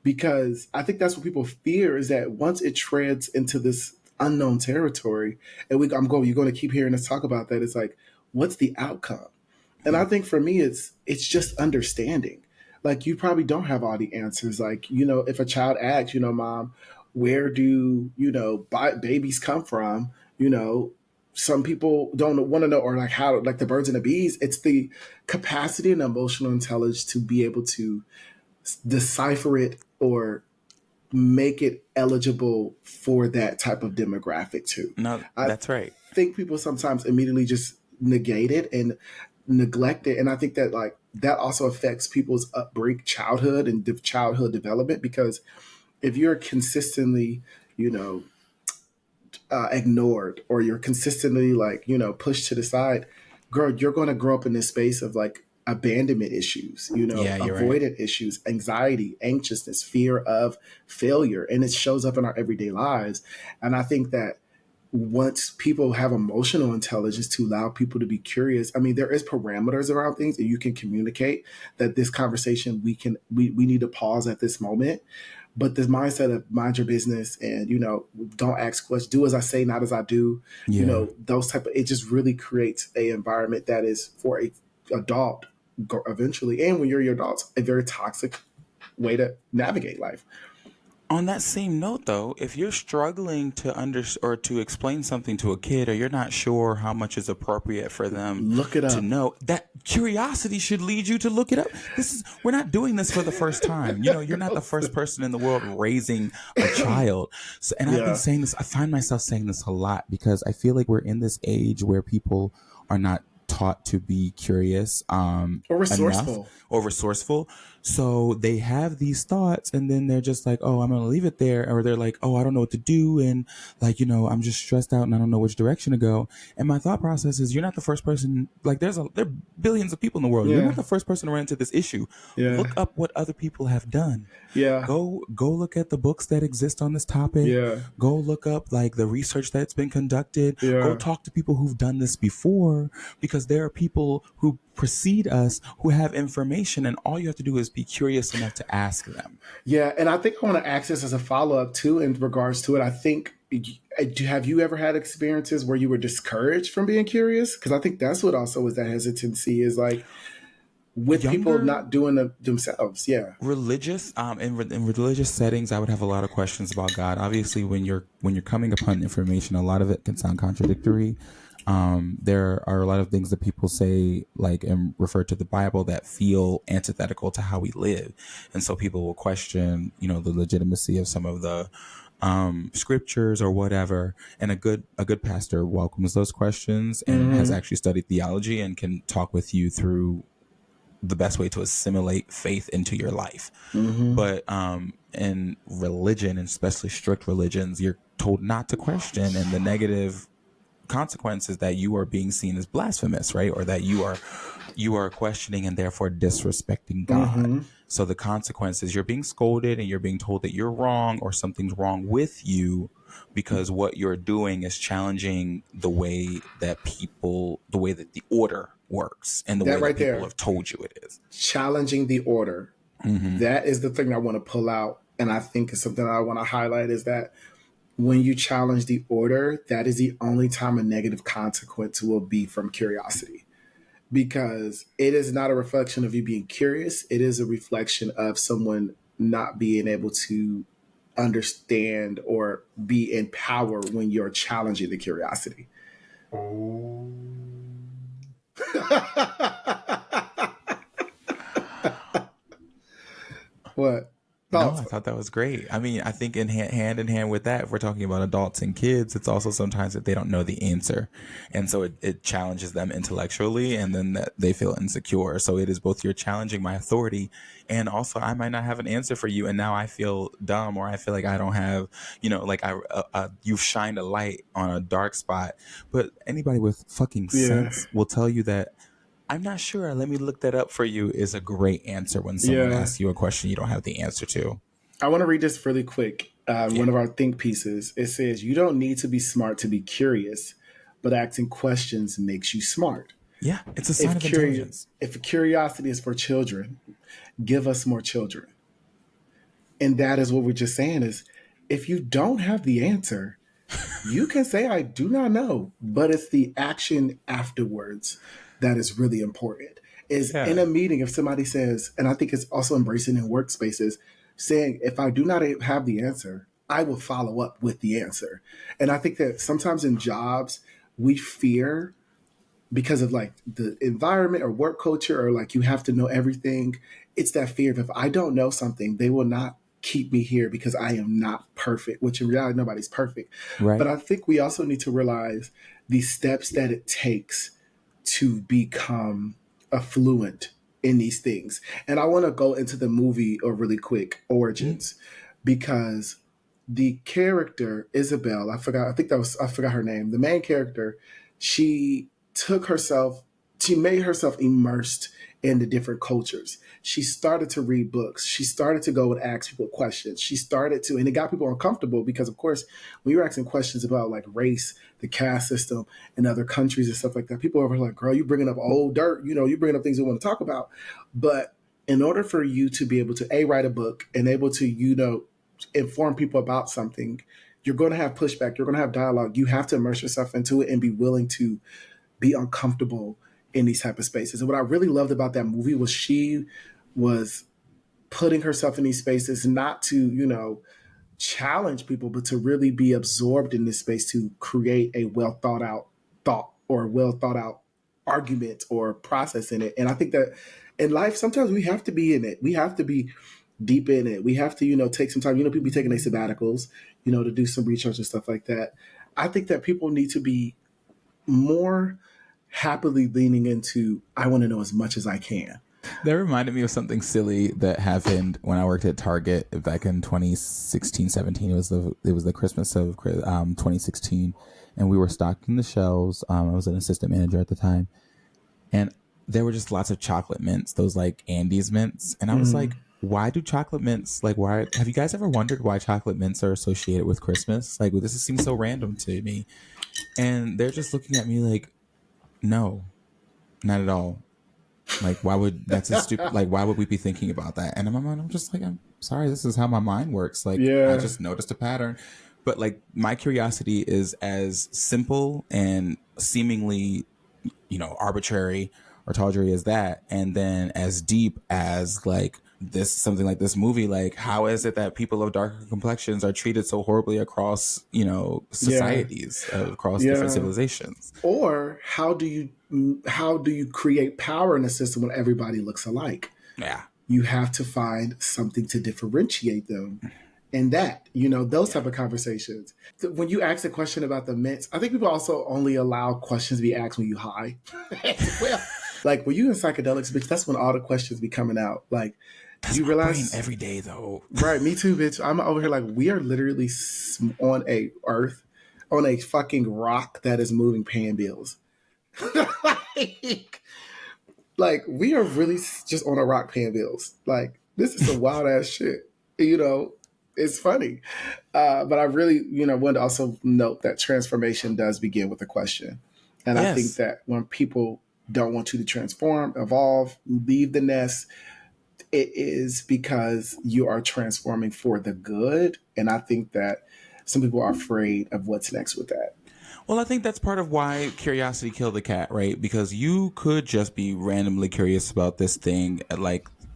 Because I think that's what people fear is that once it treads into this unknown territory, and you're going to keep hearing us talk about that. It's like, what's the outcome? And I think for me, it's just understanding. Like you probably don't have all the answers. Like if a child asks, mom, where do babies come from? Some people don't want to know, or like how, like the birds and the bees. It's the capacity and emotional intelligence to be able to decipher it or make it eligible for that type of demographic too. No, I that's right. think people sometimes immediately just negate it and neglect it, and I think that like that also affects people's upbringing, childhood and childhood development, because if you're consistently, you know, ignored, or you're consistently like pushed to the side, girl, you're going to grow up in this space of like abandonment issues, Yeah, you're right. avoidant issues, anxiety, anxiousness, fear of failure, and it shows up in our everyday lives. And I think that once people have emotional intelligence to allow people to be curious, I mean, there is parameters around things, and you can communicate that this conversation, we need to pause at this moment. But this mindset of mind your business and don't ask questions, do as I say, not as I do, Yeah. those type of, it just really creates a environment that is for a adult eventually, and when you're your adults, a very toxic way to navigate life. On that same note, though, if you're struggling to or to explain something to a kid, or you're not sure how much is appropriate for them Look it to up. know, that curiosity should lead you to look it up. We're not doing this for the first time. You're not the first person in the world raising a child. So, and I've been Yeah. saying this. I find myself saying this a lot because I feel like we're in this age where people are not taught to be curious Or enough resourceful. or resourceful. So they have these thoughts and then they're just like, oh, I'm going to leave it there. Or they're like, oh, I don't know what to do. And like, I'm just stressed out and I don't know which direction to go. And my thought process is, you're not the first person. Like there are billions of people in the world. You're Yeah. not the first person to run into this issue. Yeah. Look up what other people have done. Yeah. Go look at the books that exist on this topic. Yeah. Go look up like the research that's been conducted. Yeah. Go talk to people who've done this before, because there are people who precede us who have information, and all you have to do is be curious enough to ask them. Yeah, and I think I want to ask this as a follow up too in regards to it. I think, have you ever had experiences where you were discouraged from being curious? Because I think that's what also is that hesitancy, is like with people Younger not doing it themselves. Yeah. religious in religious settings, I would have a lot of questions about God. Obviously, when you're coming upon information, a lot of it can sound contradictory. There are a lot of things that people say, like, and refer to the Bible that feel antithetical to how we live. And so people will question, you know, the legitimacy of some of the scriptures or whatever. And a good pastor welcomes those questions and has actually studied theology and can talk with you through the best way to assimilate faith into your life. But in religion, and especially strict religions, you're told not to question, and the negative consequences that you are being seen as blasphemous, right? Or that you are questioning and therefore disrespecting God. So the consequences, you're being scolded and you're being told that you're wrong or something's wrong with you because what you're doing is challenging the way that the order works and the That way right that people there, have told you it is. challenging the order. That is the thing I want to pull out. And I think it's something I want to highlight is that when you challenge the order, that is the only time a negative consequence will be from curiosity. Because it is not a reflection of you being curious. It is a reflection of someone not being able to understand or be in power when you're challenging the curiosity. What? No, Thoughts? I thought that was great. I mean, I think hand in hand with that, if we're talking about adults and kids, it's also sometimes that they don't know the answer. And so it challenges them intellectually and then that they feel insecure. So it is both you're challenging my authority and also I might not have an answer for you. And now I feel dumb or I feel like I don't have, you know, like you've shined a light on a dark spot. But anybody with fucking Yeah. sense will tell you that I'm not sure. Let me look that up for you is a great answer when someone Yeah. asks you a question you don't have the answer to. I want to read this really quick. One of our think pieces. It says, "You don't need to be smart to be curious, but asking questions makes you smart. Yeah, it's a sign of intelligence. If curiosity is for children, give us more children." And that is what we're just saying is, if you don't have the answer, you can say, "I do not know," but it's the action afterwards that is really important. Is in a meeting, if somebody says, and I think it's also embracing in workspaces, saying, "If I do not have the answer, I will follow up with the answer." And I think that sometimes in jobs, we fear because of like the environment or work culture or like you have to know everything. It's that fear of if I don't know something, they will not keep me here because I am not perfect, which in reality, nobody's perfect. Right. But I think we also need to realize the steps that it takes to become affluent in these things. And I want to go into the movie really quick, Origins, because the character Isabel, I forgot her name. The main character, she took herself, she made herself immersed in the different cultures. She started to read books. She started to go and ask people questions. She started to, and it got people uncomfortable because, of course, when you're asking questions about like race, the caste system, and other countries and stuff like that, people are like, "Girl, you bringing up old dirt. You know, you bringing up things we want to talk about." But in order for you to be able to write a book and able to, inform people about something, you're going to have pushback. You're going to have dialogue. You have to immerse yourself into it and be willing to be uncomfortable in these type of spaces. And what I really loved about that movie was she was putting herself in these spaces not to, challenge people, but to really be absorbed in this space to create a well thought out thought or well thought out argument or process in it. And I think that in life, sometimes we have to be in it. We have to be deep in it. We have to, take some time. People be taking their sabbaticals, to do some research and stuff like that. I think that people need to be more happily leaning into, I want to know as much as I can. That reminded me of something silly that happened when I worked at Target back in 2016, 17. It was the Christmas of 2016, and we were stocking the shelves. I was an assistant manager at the time, and there were just lots of chocolate mints, those like Andes mints, and I was like, why do chocolate mints, like, why have you guys ever wondered why chocolate mints are associated with Christmas? Like, this seems so random to me. And they're just looking at me like, no, not at all. Like, why would why would we be thinking about that? And I'm just like, I'm sorry, this is how my mind works. Like, I just noticed a pattern. But like, my curiosity is as simple and seemingly, arbitrary or tawdry as that. And then as deep as like something like this movie, like how is it that people of darker complexions are treated so horribly across, societies, across different civilizations? Or how do you create power in a system when everybody looks alike? Yeah. You have to find something to differentiate them. And that, those type of conversations. When you ask a question about the mints, I think people also only allow questions to be asked when you high. Well, like when you in psychedelics, bitch, that's when all the questions be coming out. Like, that's you realize brain every day though. Right, me too, bitch. I'm over here like we are literally on a earth, on a fucking rock that is moving pan bills. like we are really just on a rock paying bills. Like this is some wild ass shit. It's funny. But I really, want to also note that transformation does begin with a question. And I think that when people don't want you to transform, evolve, leave the nest, it is because you are transforming for the good. And I think that some people are afraid of what's next with that. Well, I think that's part of why curiosity killed the cat, right? Because you could just be randomly curious about this thing,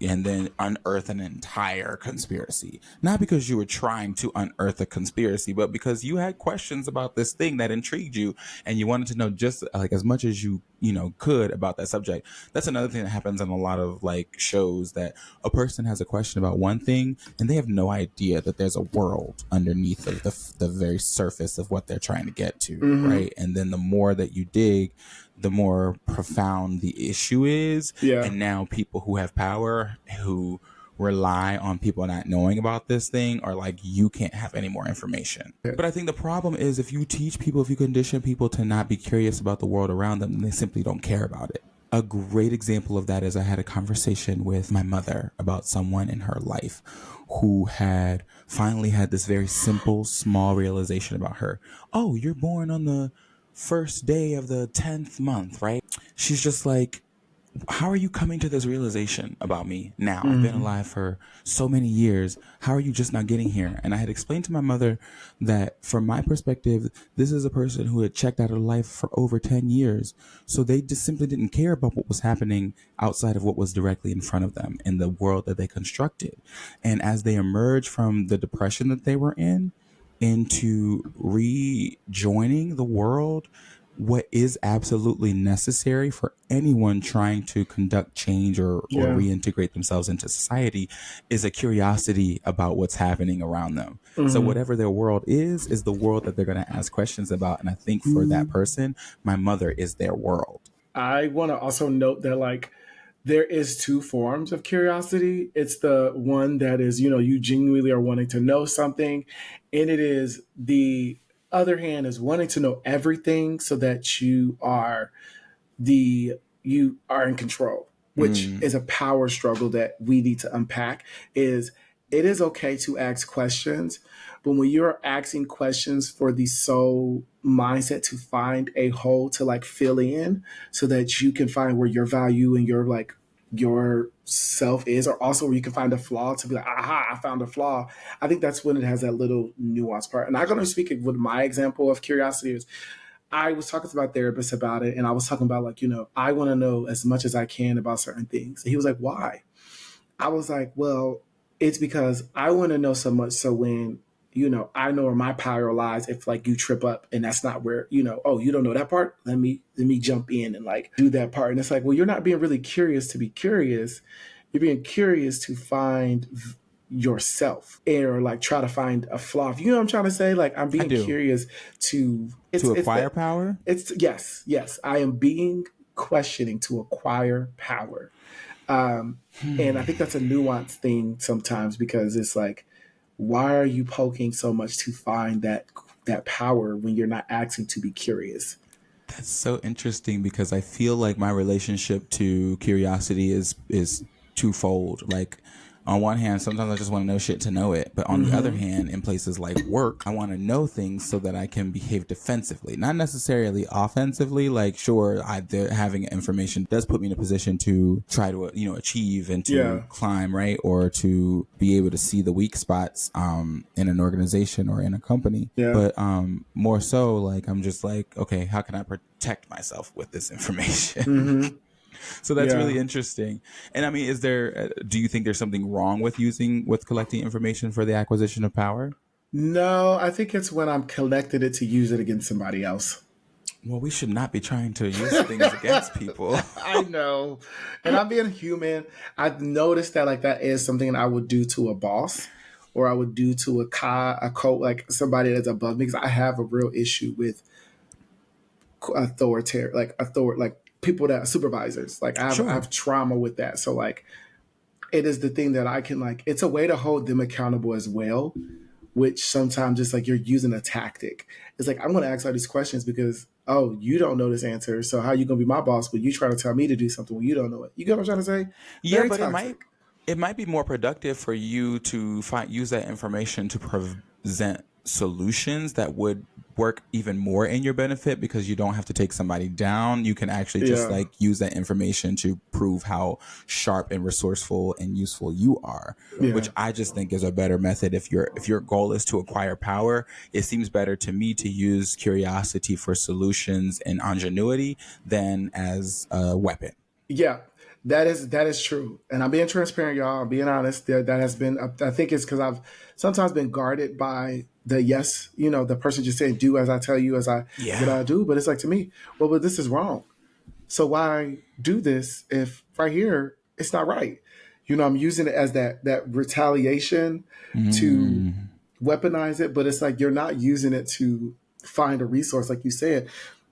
and then unearth an entire conspiracy. Not because you were trying to unearth a conspiracy, but because you had questions about this thing that intrigued you and you wanted to know just like as much as you could about that subject. That's another thing that happens in a lot of like shows, that a person has a question about one thing and they have no idea that there's a world underneath of the very surface of what they're trying to get to, right? And then the more that you dig, the more profound the issue is. Yeah. And now people who have power, who rely on people not knowing about this thing, are like, you can't have any more information. But I think the problem is if you condition people to not be curious about the world around them, then they simply don't care about it. A great example of that is I had a conversation with my mother about someone in her life who had finally had this very simple, small realization about her. Oh, you're born on the first day of the 10th month, right? She's just like, how are you coming to this realization about me now? I've been alive for so many years. How are you just now getting here? And I had explained to my mother that from my perspective, this is a person who had checked out of life for over 10 years. So they just simply didn't care about what was happening outside of what was directly in front of them in the world that they constructed. And as they emerged from the depression that they were in, into rejoining the world, what is absolutely necessary for anyone trying to conduct change or reintegrate themselves into society is a curiosity about what's happening around them. So whatever their world is the world that they're going to ask questions about. And I think for that person, my mother is their world. I want to also note that like there is two forms of curiosity. It's the one that is, you genuinely are wanting to know something. And it is the other hand is wanting to know everything so that you are in control, which is a power struggle that we need to unpack. It is okay to ask questions, but when you're asking questions for the sole mindset to find a hole to like fill in so that you can find where your value and your self is, or also where you can find a flaw to be like, aha, I found a flaw. I think that's when it has that little nuance part. And I'm going to speak with my example of curiosity is I was talking to my therapist about it, and I was talking about like, I want to know as much as I can about certain things. And he was like, why? I was like, well, it's because I want to know so much. So when, I know where my power lies, if like you trip up and that's not where, oh, you don't know that part. Let me jump in and like do that part. And it's like, well, you're not being really curious to be curious. You're being curious to find yourself or like try to find a flaw. You know what I'm trying to say? Like I'm being curious to acquire power. It's yes. I am being questioning to acquire power. And I think that's a nuanced thing sometimes because it's like, why are you poking so much to find that power when you're not asking to be curious? That's so interesting because I feel like my relationship to curiosity is twofold. Like on one hand, sometimes I just want to know shit to know it. But on the other hand, in places like work, I want to know things so that I can behave defensively, not necessarily offensively. Like, sure, having information does put me in a position to try to, achieve and to climb, right? Or to be able to see the weak spots in an organization or in a company. Yeah. But more so, like, I'm just like, okay, how can I protect myself with this information? So that's really interesting. And I mean, do you think there's something wrong with collecting information for the acquisition of power? No, I think it's when I'm collecting it to use it against somebody else. Well, we should not be trying to use things against people. I know. And I'm being human. I've noticed that like that is something I would do to a boss, or I would do to like somebody that's above me, because I have a real issue with like people that supervisors. Like I have trauma with that. So like it is the thing that I can like, it's a way to hold them accountable as well, which sometimes it's like you're using a tactic. It's like, I'm going to ask all these questions because, oh, you don't know this answer. So how are you going to be my boss, but you try to tell me to do something when you don't know it? You get what I'm trying to say? Yeah, but it might be more productive for you to use that information to present solutions that would work even more in your benefit, because you don't have to take somebody down. You can actually just like use that information to prove how sharp and resourceful and useful you are, which I just think is a better method. If your goal is to acquire power, it seems better to me to use curiosity for solutions and ingenuity than as a weapon. Yeah. That is true. And I'm being transparent, y'all. I'm being honest. That has been, I think it's because I've sometimes been guarded by the person just saying, do as I tell you, as I what I do. But it's like, to me, well, but this is wrong. So why do this if right here it's not right? I'm using it as that retaliation to weaponize it, but it's like you're not using it to find a resource, like you said.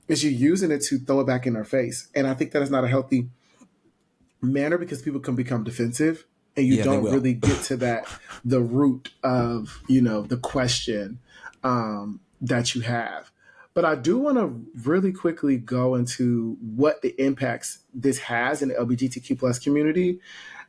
Is you're using it to throw it back in their face. And I think that is not a healthy manner, because people can become defensive and you don't really get to the root of the question that you have. But I do want to really quickly go into what the impacts this has in the LGBTQ plus community,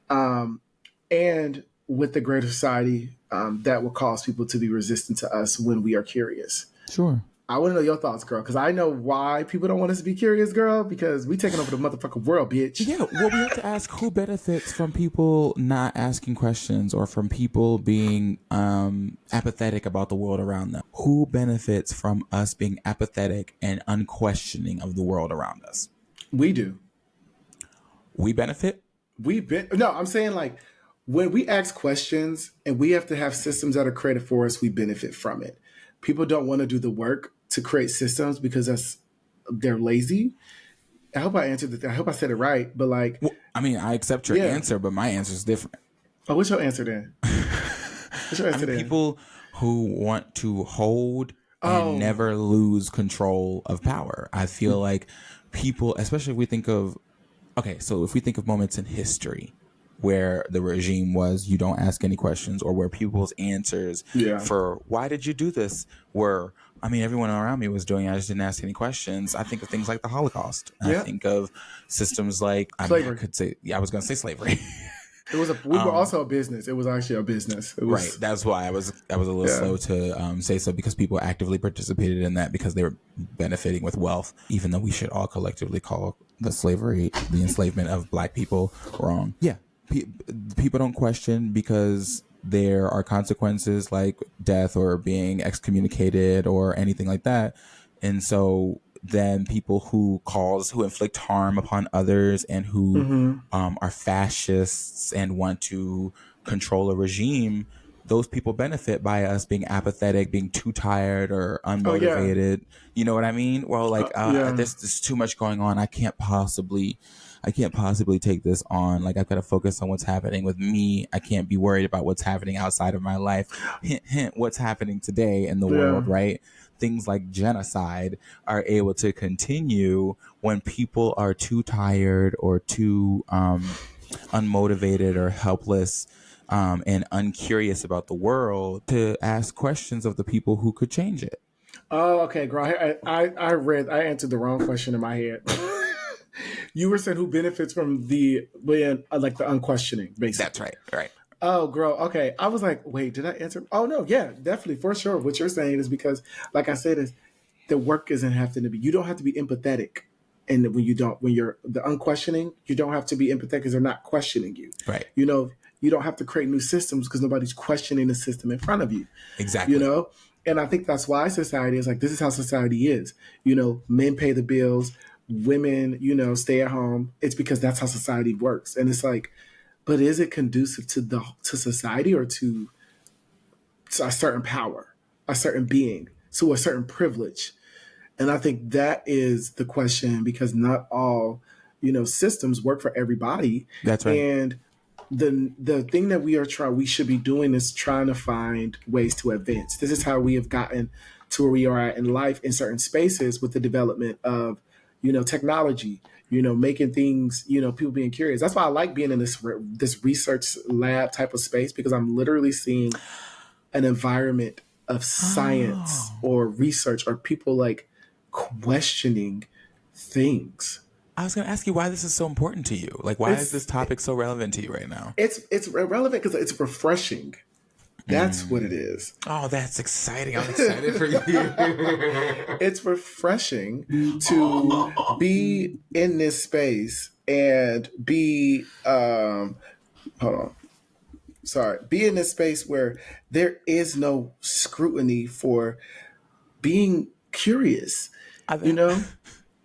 and with the greater society, that will cause people to be resistant to us when we are curious. Sure. I want to know your thoughts, girl, because I know why people don't want us to be curious, girl, because we taking over the motherfucking world, bitch. Yeah, well, we have to ask who benefits from people not asking questions, or from people being apathetic about the world around them. Who benefits from us being apathetic and unquestioning of the world around us? We do. We benefit? No, I'm saying like when we ask questions and we have to have systems that are created for us, we benefit from it. People don't want to do the work to create systems because they're lazy. I hope I answered I hope I said it right, but like, well, I mean, I accept your answer, but my answer is different. Oh, what's your answer then? What's your answer then? People who want to hold and never lose control of power. I feel like people, especially if we think of moments in history where the regime was, you don't ask any questions, or where people's answers for why did you do this were, I mean, everyone around me was doing it, I just didn't ask any questions. I think of things like the Holocaust. I think of systems like slavery. I was going to say slavery. We were also a business. It was actually a business. Right. That's why I was a little slow to say so, because people actively participated in that because they were benefiting with wealth, even though we should all collectively call the enslavement of Black people wrong. Yeah. People don't question because there are consequences like death or being excommunicated or anything like that. And so then people who inflict harm upon others and who are fascists and want to control a regime, those people benefit by us being apathetic, being too tired or unmotivated. You know what I mean? Well, like there's too much going on. I can't possibly take this on. Like, I've got to focus on what's happening with me. I can't be worried about what's happening outside of my life. Hint, hint, what's happening today in the world, right? Things like genocide are able to continue when people are too tired or too unmotivated or helpless and uncurious about the world to ask questions of the people who could change it. Oh, okay, girl. I answered the wrong question in my head. You were saying who benefits from the unquestioning, basically. That's right. Right. Oh, girl. Okay. I was like, wait, did I answer? Oh, no. Yeah, definitely. For sure. What you're saying is because, like I said, is the work isn't having to be, you don't have to be empathetic. And when you're the unquestioning, you don't have to be empathetic because they're not questioning you. Right. You don't have to create new systems because nobody's questioning the system in front of you. Exactly. And I think that's why society is like, this is how society is. Men pay the bills. women, stay at home, it's because that's how society works. And it's like, but is it conducive to society or to a certain power, a certain being, to a certain privilege? And I think that is the question, because not all, systems work for everybody. That's right. And the thing that we should be doing is trying to find ways to advance. This is how we have gotten to where we are at in life in certain spaces with the development of, technology, making things, people being curious. That's why I like being in this research lab type of space, because I'm literally seeing an environment of science or research or people like questioning things. I was going to ask you why this is so important to you. Like, why is this topic so relevant to you right now? It's relevant because it's refreshing. That's what it is. Oh, that's exciting. I'm excited for you. It's refreshing to be in this space and be, be in this space where there is no scrutiny for being curious,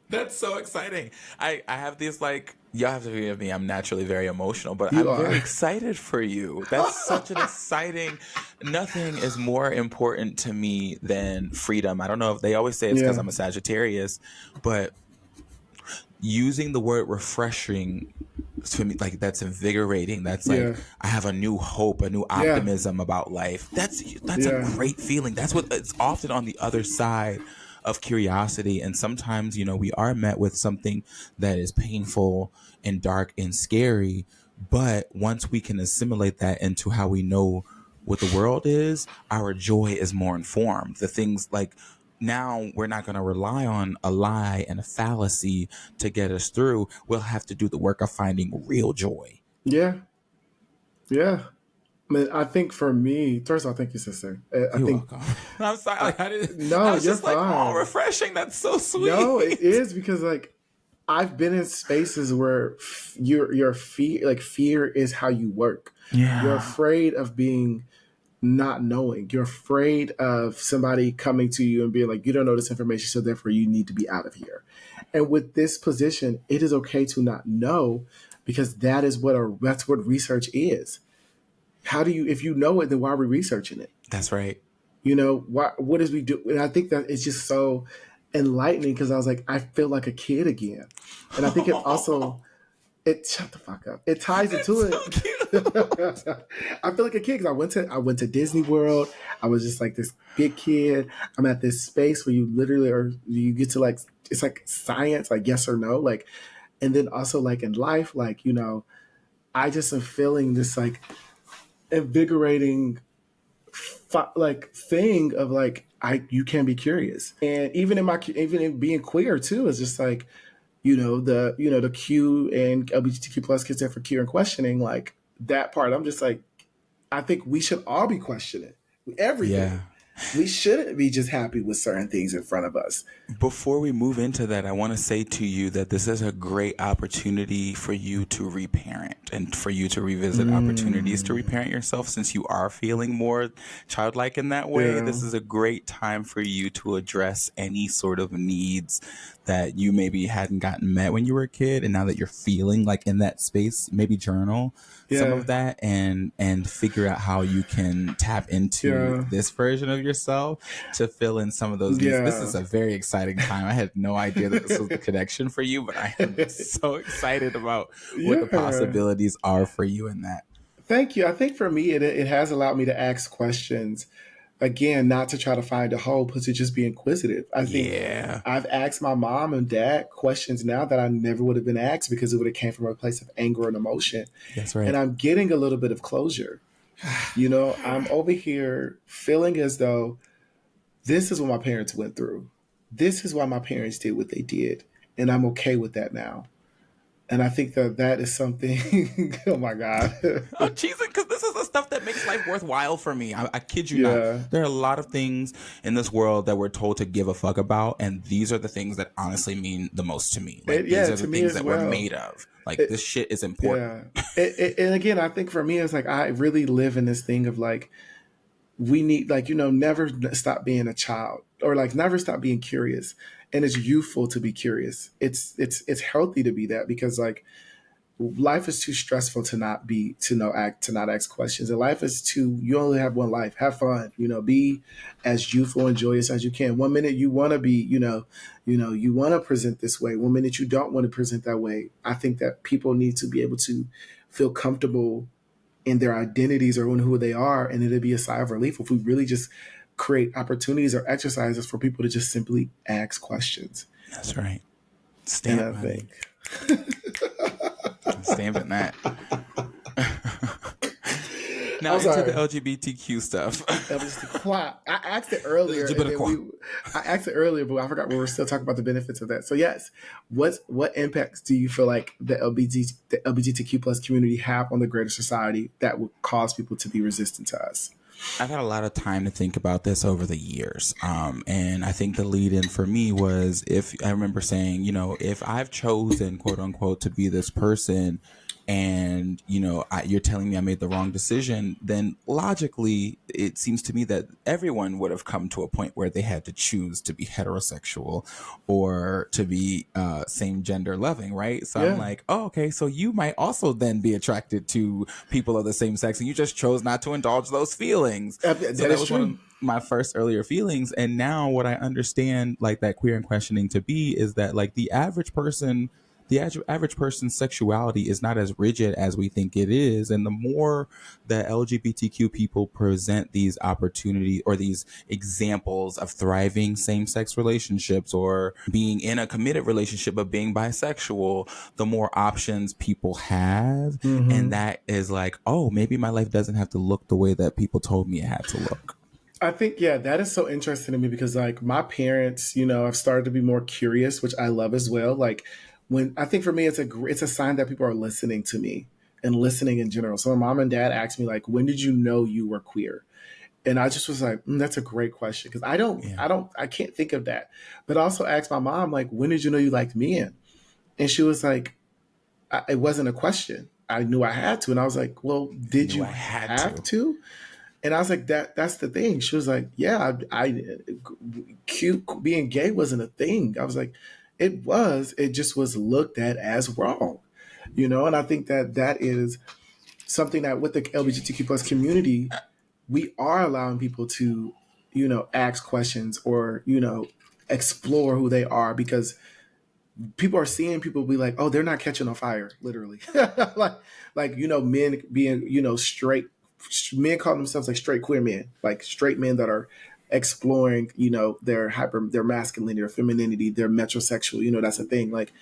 That's so exciting. I have these, like, y'all have to forgive me, I'm naturally very emotional, but I'm very excited for you. That's such an exciting, nothing is more important to me than freedom. I don't know if they always say it's because I'm a Sagittarius, but using the word refreshing to me, like, that's invigorating. That's like, I have a new hope, a new optimism about life. That's a great feeling. That's what it's often on the other side of curiosity. And sometimes, we are met with something that is painful and dark and scary. But once we can assimilate that into how we know what the world is, our joy is more informed. The things like, now we're not going to rely on a lie and a fallacy to get us through. We'll have to do the work of finding real joy. Yeah. Yeah. I think for me, first of all, thank you, sister. You're welcome. I'm sorry. Like, I was you're just fine. like, oh, refreshing. That's so sweet. No, it is, because like I've been in spaces where your fear is how you work. Yeah. You're afraid of being not knowing. You're afraid of somebody coming to you and being like, you don't know this information, so therefore you need to be out of here. And with this position, it is okay to not know, because that's what research is. How do you, if you know it, then why are we researching it? That's right. What does we do? And I think that it's just so enlightening, because I was like, I feel like a kid again. And I think it also, shut the fuck up. It ties into it. I feel like a kid, because I went to Disney World. I was just like this big kid. I'm at this space where you literally you get to like, it's like science, like yes or no. Like, and then also like in life, like, I just am feeling this like invigorating thing of like, you can be curious. And even in being queer too, is just like, the Q and LGBTQ plus kids there for Q and questioning, like that part. I'm just like, I think we should all be questioning everything. Yeah. We shouldn't be just happy with certain things in front of us. Before we move into that, I want to say to you that this is a great opportunity for you to reparent and for you to revisit opportunities to reparent yourself, since you are feeling more childlike in that way. Yeah. This is a great time for you to address any sort of needs that you maybe hadn't gotten met when you were a kid. And now that you're feeling like in that space, maybe journal some of that and figure out how you can tap into this version of yourself to fill in some of those needs. This is a very exciting time. I had no idea that this was the connection for you, but I am so excited about what the possibilities are for you in that. Thank you. I think for me, it has allowed me to ask questions. Again, not to try to find a hole, but to just be inquisitive. I think I've asked my mom and dad questions now that I never would have been asked, because it would have came from a place of anger and emotion. That's right. And I'm getting a little bit of closure. I'm over here feeling as though this is what my parents went through. This is why my parents did what they did. And I'm okay with that now. And I think that is something, oh my God. Jesus, because this is the stuff that makes life worthwhile for me. I kid you not. There are a lot of things in this world that we're told to give a fuck about. And these are the things that honestly mean the most to me. Like, these are the things that we're made of. Like, this shit is important. And again, I think for me, it's like, I really live in this thing of like, we need, like, never stop being a child, or like never stop being curious. and it's youthful to be curious. It's healthy to be that, because like life is too stressful to not ask questions. And life is you only have one life. Have fun, be as youthful and joyous as you can. One minute you want to be, you want to present this way. One minute you don't want to present that way. I think that people need to be able to feel comfortable in their identities or in who they are. And it'd be a sigh of relief if we really just create opportunities or exercises for people to just simply ask questions. That's right. Stamp stamping that. Now into the LGBTQ stuff. I asked it earlier. But I forgot we were still talking about the benefits of that. So yes, what impacts do you feel like the LGBTQ plus community have on the greater society that would cause people to be resistant to us? I've had a lot of time to think about this over the years. And I think the lead in for me was, if I remember saying, if I've chosen, quote unquote, to be this person, and you're telling me I made the wrong decision, then logically it seems to me that everyone would have come to a point where they had to choose to be heterosexual or to be same gender loving, right? So yeah. I'm like, oh, okay, so you might also then be attracted to people of the same sex, and you just chose not to indulge those feelings. So that was true. One of my first earlier feelings. And now what I understand like that queer and questioning to be is that like the average person's sexuality is not as rigid as we think it is. And the more that LGBTQ people present these opportunities or these examples of thriving same-sex relationships or being in a committed relationship but being bisexual, the more options people have. Mm-hmm. And that is like, oh, maybe my life doesn't have to look the way that people told me it had to look. I think, yeah, that is so interesting to me because like my parents, I've started to be more curious, which I love as well. Like, when I think for me, it's a sign that people are listening to me and listening in general. So my mom and dad asked me like, when did you know you were queer? And I just was like, that's a great question. Cause I can't think of that. But I also asked my mom, like, when did you know you liked men? And she was like, it wasn't a question. I knew I had to. And I was like, well, did you have to? And I was like, that's the thing. She was like, yeah, being gay wasn't a thing. I was like, it just was looked at as wrong, and I think that is something that with the LGBTQ plus community, we are allowing people to, ask questions or, explore who they are, because people are seeing people be like, oh, they're not catching on fire, literally. like, men being, straight, men call themselves like straight queer men, like straight men that are exploring, their masculinity or femininity, their metrosexual, that's a thing. Like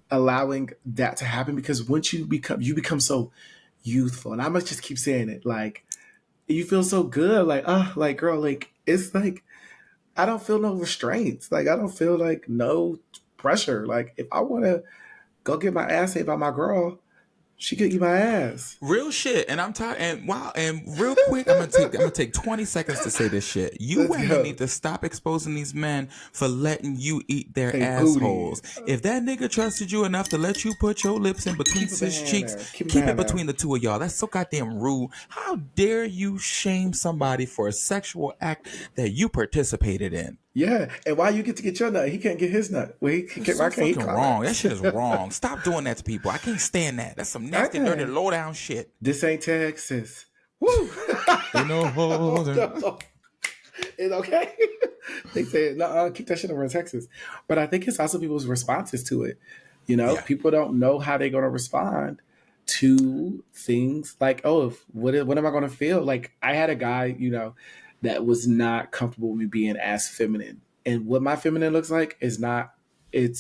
allowing that to happen, because once you become so youthful, and I must just keep saying it, like you feel so good, like girl, like it's like I don't feel no restraints, like I don't feel like no pressure. Like if I want to go get my ass ate by my girl, she could eat my ass. Real shit. And I'm tired. And wow. And real quick, I'm gonna take 20 seconds to say this shit. You women need to stop exposing these men for letting you eat their assholes. If that nigga trusted you enough to let you put your lips in between his cheeks, keep it between the two of y'all. That's so goddamn rude. How dare you shame somebody for a sexual act that you participated in? Yeah, and why you get to get your nut? He can't get his nut. Well, fucking wrong. That shit is wrong. Stop doing that to people. I can't stand that. That's some nasty, dirty, low down shit. This ain't Texas. Woo! Ain't no holder. It's okay. They said, no, keep that shit over in Texas. But I think it's also people's responses to it. People don't know how they're going to respond to things like, oh, what am I going to feel? Like I had a guy, that was not comfortable with me being as feminine. And what my feminine looks like it's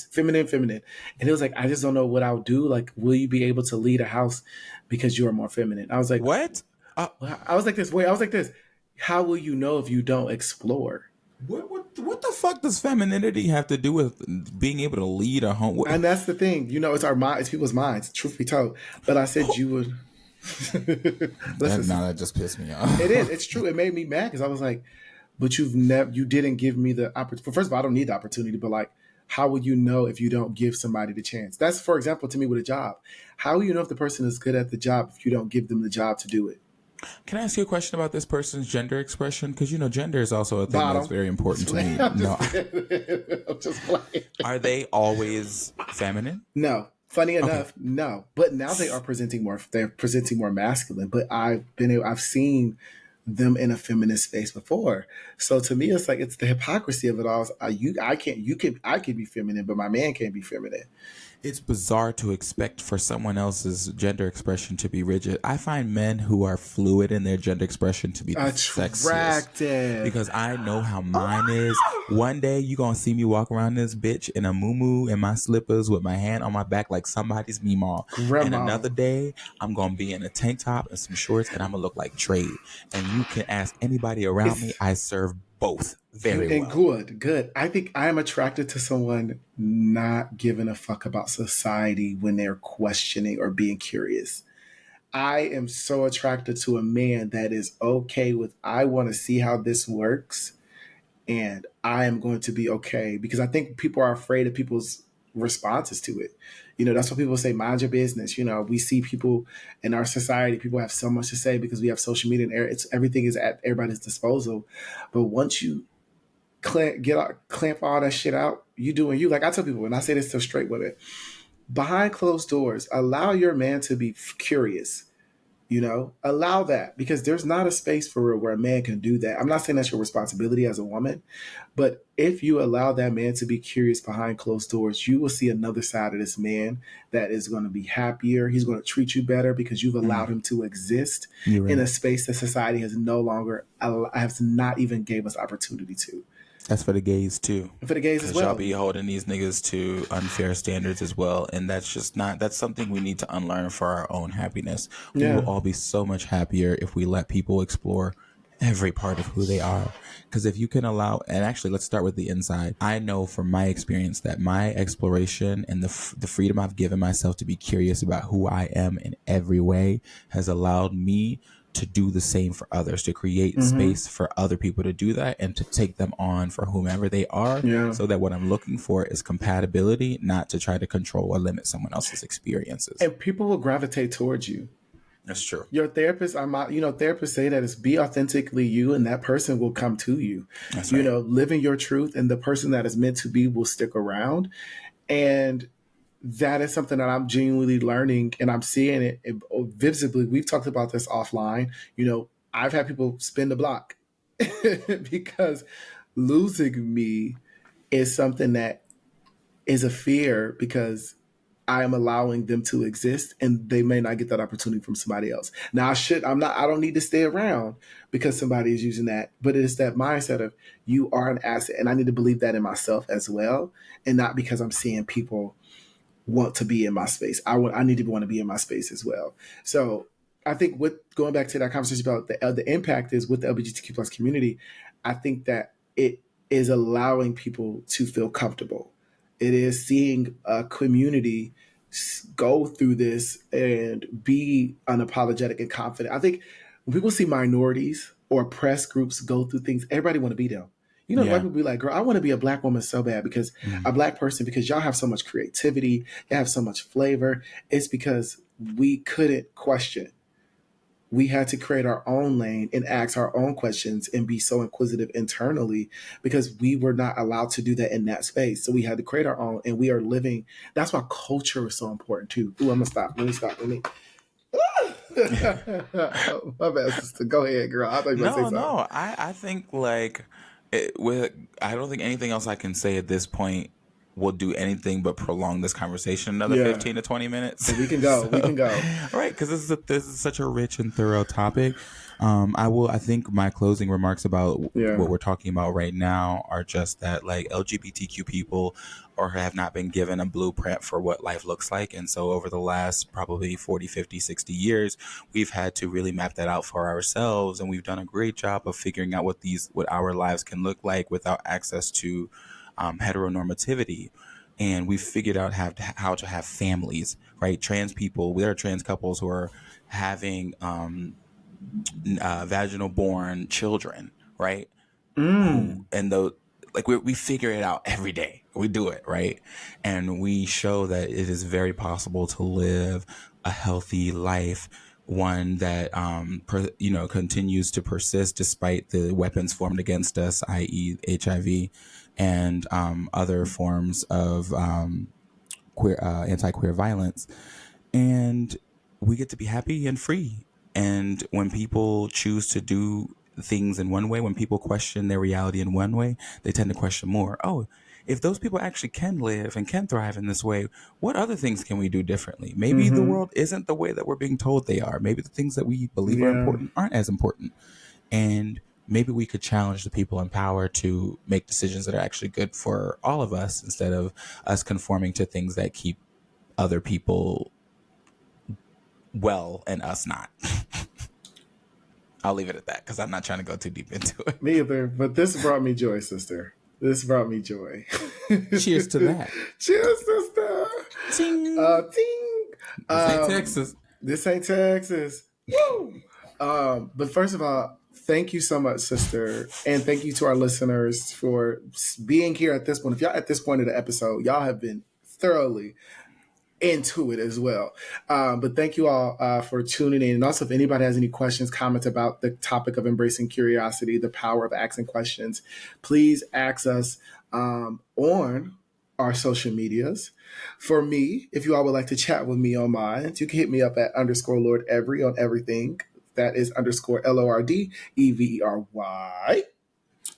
feminine. And he was like, I just don't know what I'll do. Like, will you be able to lead a house because you are more feminine? I was like, what? I was like this. How will you know if you don't explore? What the fuck does femininity have to do with being able to lead a home? And that's the thing. It's people's minds, truth be told. But I said you would... That just pissed me off. It's true. It made me mad because I was like, but you didn't give me the opportunity. First of all, I don't need the opportunity, but like, how will you know if you don't give somebody the chance? That's, for example, to me with a job. How will you know if the person is good at the job if you don't give them the job to do it? Can I ask you a question about this person's gender expression? Because, gender is also a thing that's Bottom. very important to me. I'm No. just playing. Are they always feminine? No. Funny enough, no. But now they are presenting more. They're presenting more masculine. But I've seen them in a feminist space before. So to me, it's like it's the hypocrisy of it all. I can be feminine, but my man can't be feminine. It's bizarre to expect for someone else's gender expression to be rigid. I find men who are fluid in their gender expression to be the sexiest. Because I know how mine is. One day you gonna see me walk around this bitch in a muumuu and my slippers with my hand on my back like somebody's meemaw. And another day I'm gonna be in a tank top and some shorts and I'm gonna look like Trade. And you can ask anybody around me. I serve both very well. Good. I think I am attracted to someone not giving a fuck about society when they're questioning or being curious. I am so attracted to a man that is okay with, I want to see how this works and I am going to be okay, because I think people are afraid of people's responses to it. That's what people say, mind your business. We see people in our society, people have so much to say because we have social media and everything is at everybody's disposal. But once you clamp all that shit out, you doing you. Like I tell people, and I say this to straight women, behind closed doors, allow your man to be curious. Allow that, because there's not a space for real where a man can do that. I'm not saying that's your responsibility as a woman, but if you allow that man to be curious behind closed doors, you will see another side of this man that is going to be happier. He's going to treat you better because you've allowed him to exist in a space that society has not even gave us opportunity to. That's for the gays too. For the gays as well. Y'all be holding these niggas to unfair standards as well. And that's something we need to unlearn for our own happiness. We will all be so much happier if we let people explore every part of who they are. Because if you can allow, and actually let's start with the inside. I know from my experience that my exploration and the freedom I've given myself to be curious about who I am in every way has allowed me to do the same for others, to create space for other people to do that and to take them on for whomever they are. So that what I'm looking for is compatibility, not to try to control or limit someone else's experiences. And people will gravitate towards you. That's true. Your therapist, therapists say that it's be authentically you, and that person will come to you. That's right. Living your truth, and the person that is meant to be will stick around. And that is something that I'm genuinely learning, and I'm seeing it visibly. We've talked about this offline. I've had people spin the block because losing me is something that is a fear, because I am allowing them to exist and they may not get that opportunity from somebody else. Now I don't need to stay around because somebody is using that, but it's that mindset of you are an asset, and I need to believe that in myself as well. And not because I'm seeing people want to be in my space. I need to want to be in my space as well. So I think going back to that conversation about the impact is with the LGBTQ plus community, I think that it is allowing people to feel comfortable. It is seeing a community go through this and be unapologetic and confident. I think when people see minorities or oppressed groups go through things, everybody want to be them. White people be like, girl, I want to be a black woman so bad, because a black person, because y'all have so much creativity, you have so much flavor. It's because we couldn't question. We had to create our own lane and ask our own questions and be so inquisitive internally, because we were not allowed to do that in that space. So we had to create our own, and we are living. That's why culture is so important too. Ooh, I'm gonna stop. Let me stop. My bad, sister. Go ahead, girl. I thought you were gonna say something. No. I think I don't think anything else I can say at this point will do anything but prolong this conversation another 15 to 20 minutes. So we can go. All right, because this is such a rich and thorough topic. I think my closing remarks about what we're talking about right now are just that, like, LGBTQ people have not been given a blueprint for what life looks like. And so over the last probably 40, 50, 60 years, we've had to really map that out for ourselves. And we've done a great job of figuring out what our lives can look like without access to heteronormativity. And we've figured out how to have families, right? Trans people, there are trans couples who are having vaginal born children, right? And we figure it out every day. We do it, right? And we show that it is very possible to live a healthy life one that continues to persist despite the weapons formed against us, i.e., HIV, and other forms of queer anti-queer violence. And we get to be happy and free. And when people choose to do things in one way, when people question their reality in one way, they tend to question more. Oh, if those people actually can live and can thrive in this way, what other things can we do differently? Maybe the world isn't the way that we're being told they are. Maybe the things that we believe are important aren't as important. And maybe we could challenge the people in power to make decisions that are actually good for all of us instead of us conforming to things that keep other people well and us not. I'll leave it at that because I'm not trying to go too deep into it. Me either, but this brought me joy, sister. This brought me joy. Cheers to that. Cheers, sister. Ting. Ting. This ain't Texas. This ain't Texas. Woo! But first of all, thank you so much, sister. And thank you to our listeners for being here at this point. If y'all at this point of the episode, y'all have been thoroughly into it as well. But thank you all for tuning in. And also, if anybody has any questions, comments about the topic of embracing curiosity, the power of asking questions, please ask us on our social medias. For me, if you all would like to chat with me on mine, you can hit me up at _Lord Every on everything. That is _LORDEVERY.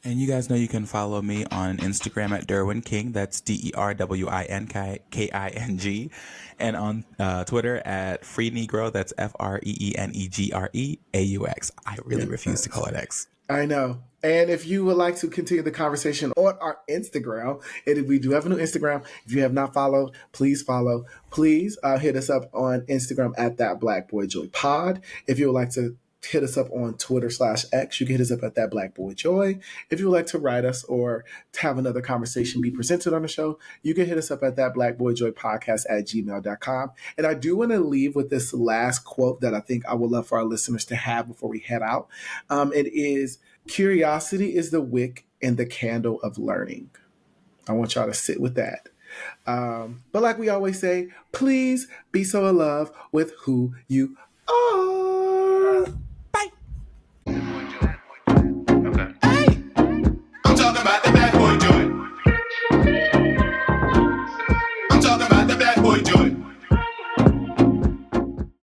And you guys know you can follow me on Instagram at Derwin King. That's DERWINKING. And on Twitter at Free Negro. That's FREENEGREAUX. I really refuse to call it X. I know. And if you would like to continue the conversation on our Instagram, and we do have a new Instagram. If you have not followed, please follow. Please hit us up on Instagram at That Black Boy Joy Pod. If you would like to hit us up on Twitter /X. You can hit us up at That Black Boy Joy. If you would like to write us or to have another conversation be presented on the show, you can hit us up at That Black Boy Joy Podcast at gmail.com. And I do want to leave with this last quote that I think I would love for our listeners to have before we head out. It is, curiosity is the wick and the candle of learning. I want y'all to sit with that. But like we always say, please be so in love with who you are. Bye. Okay. Hey! I'm talking about the Black Boy Joy.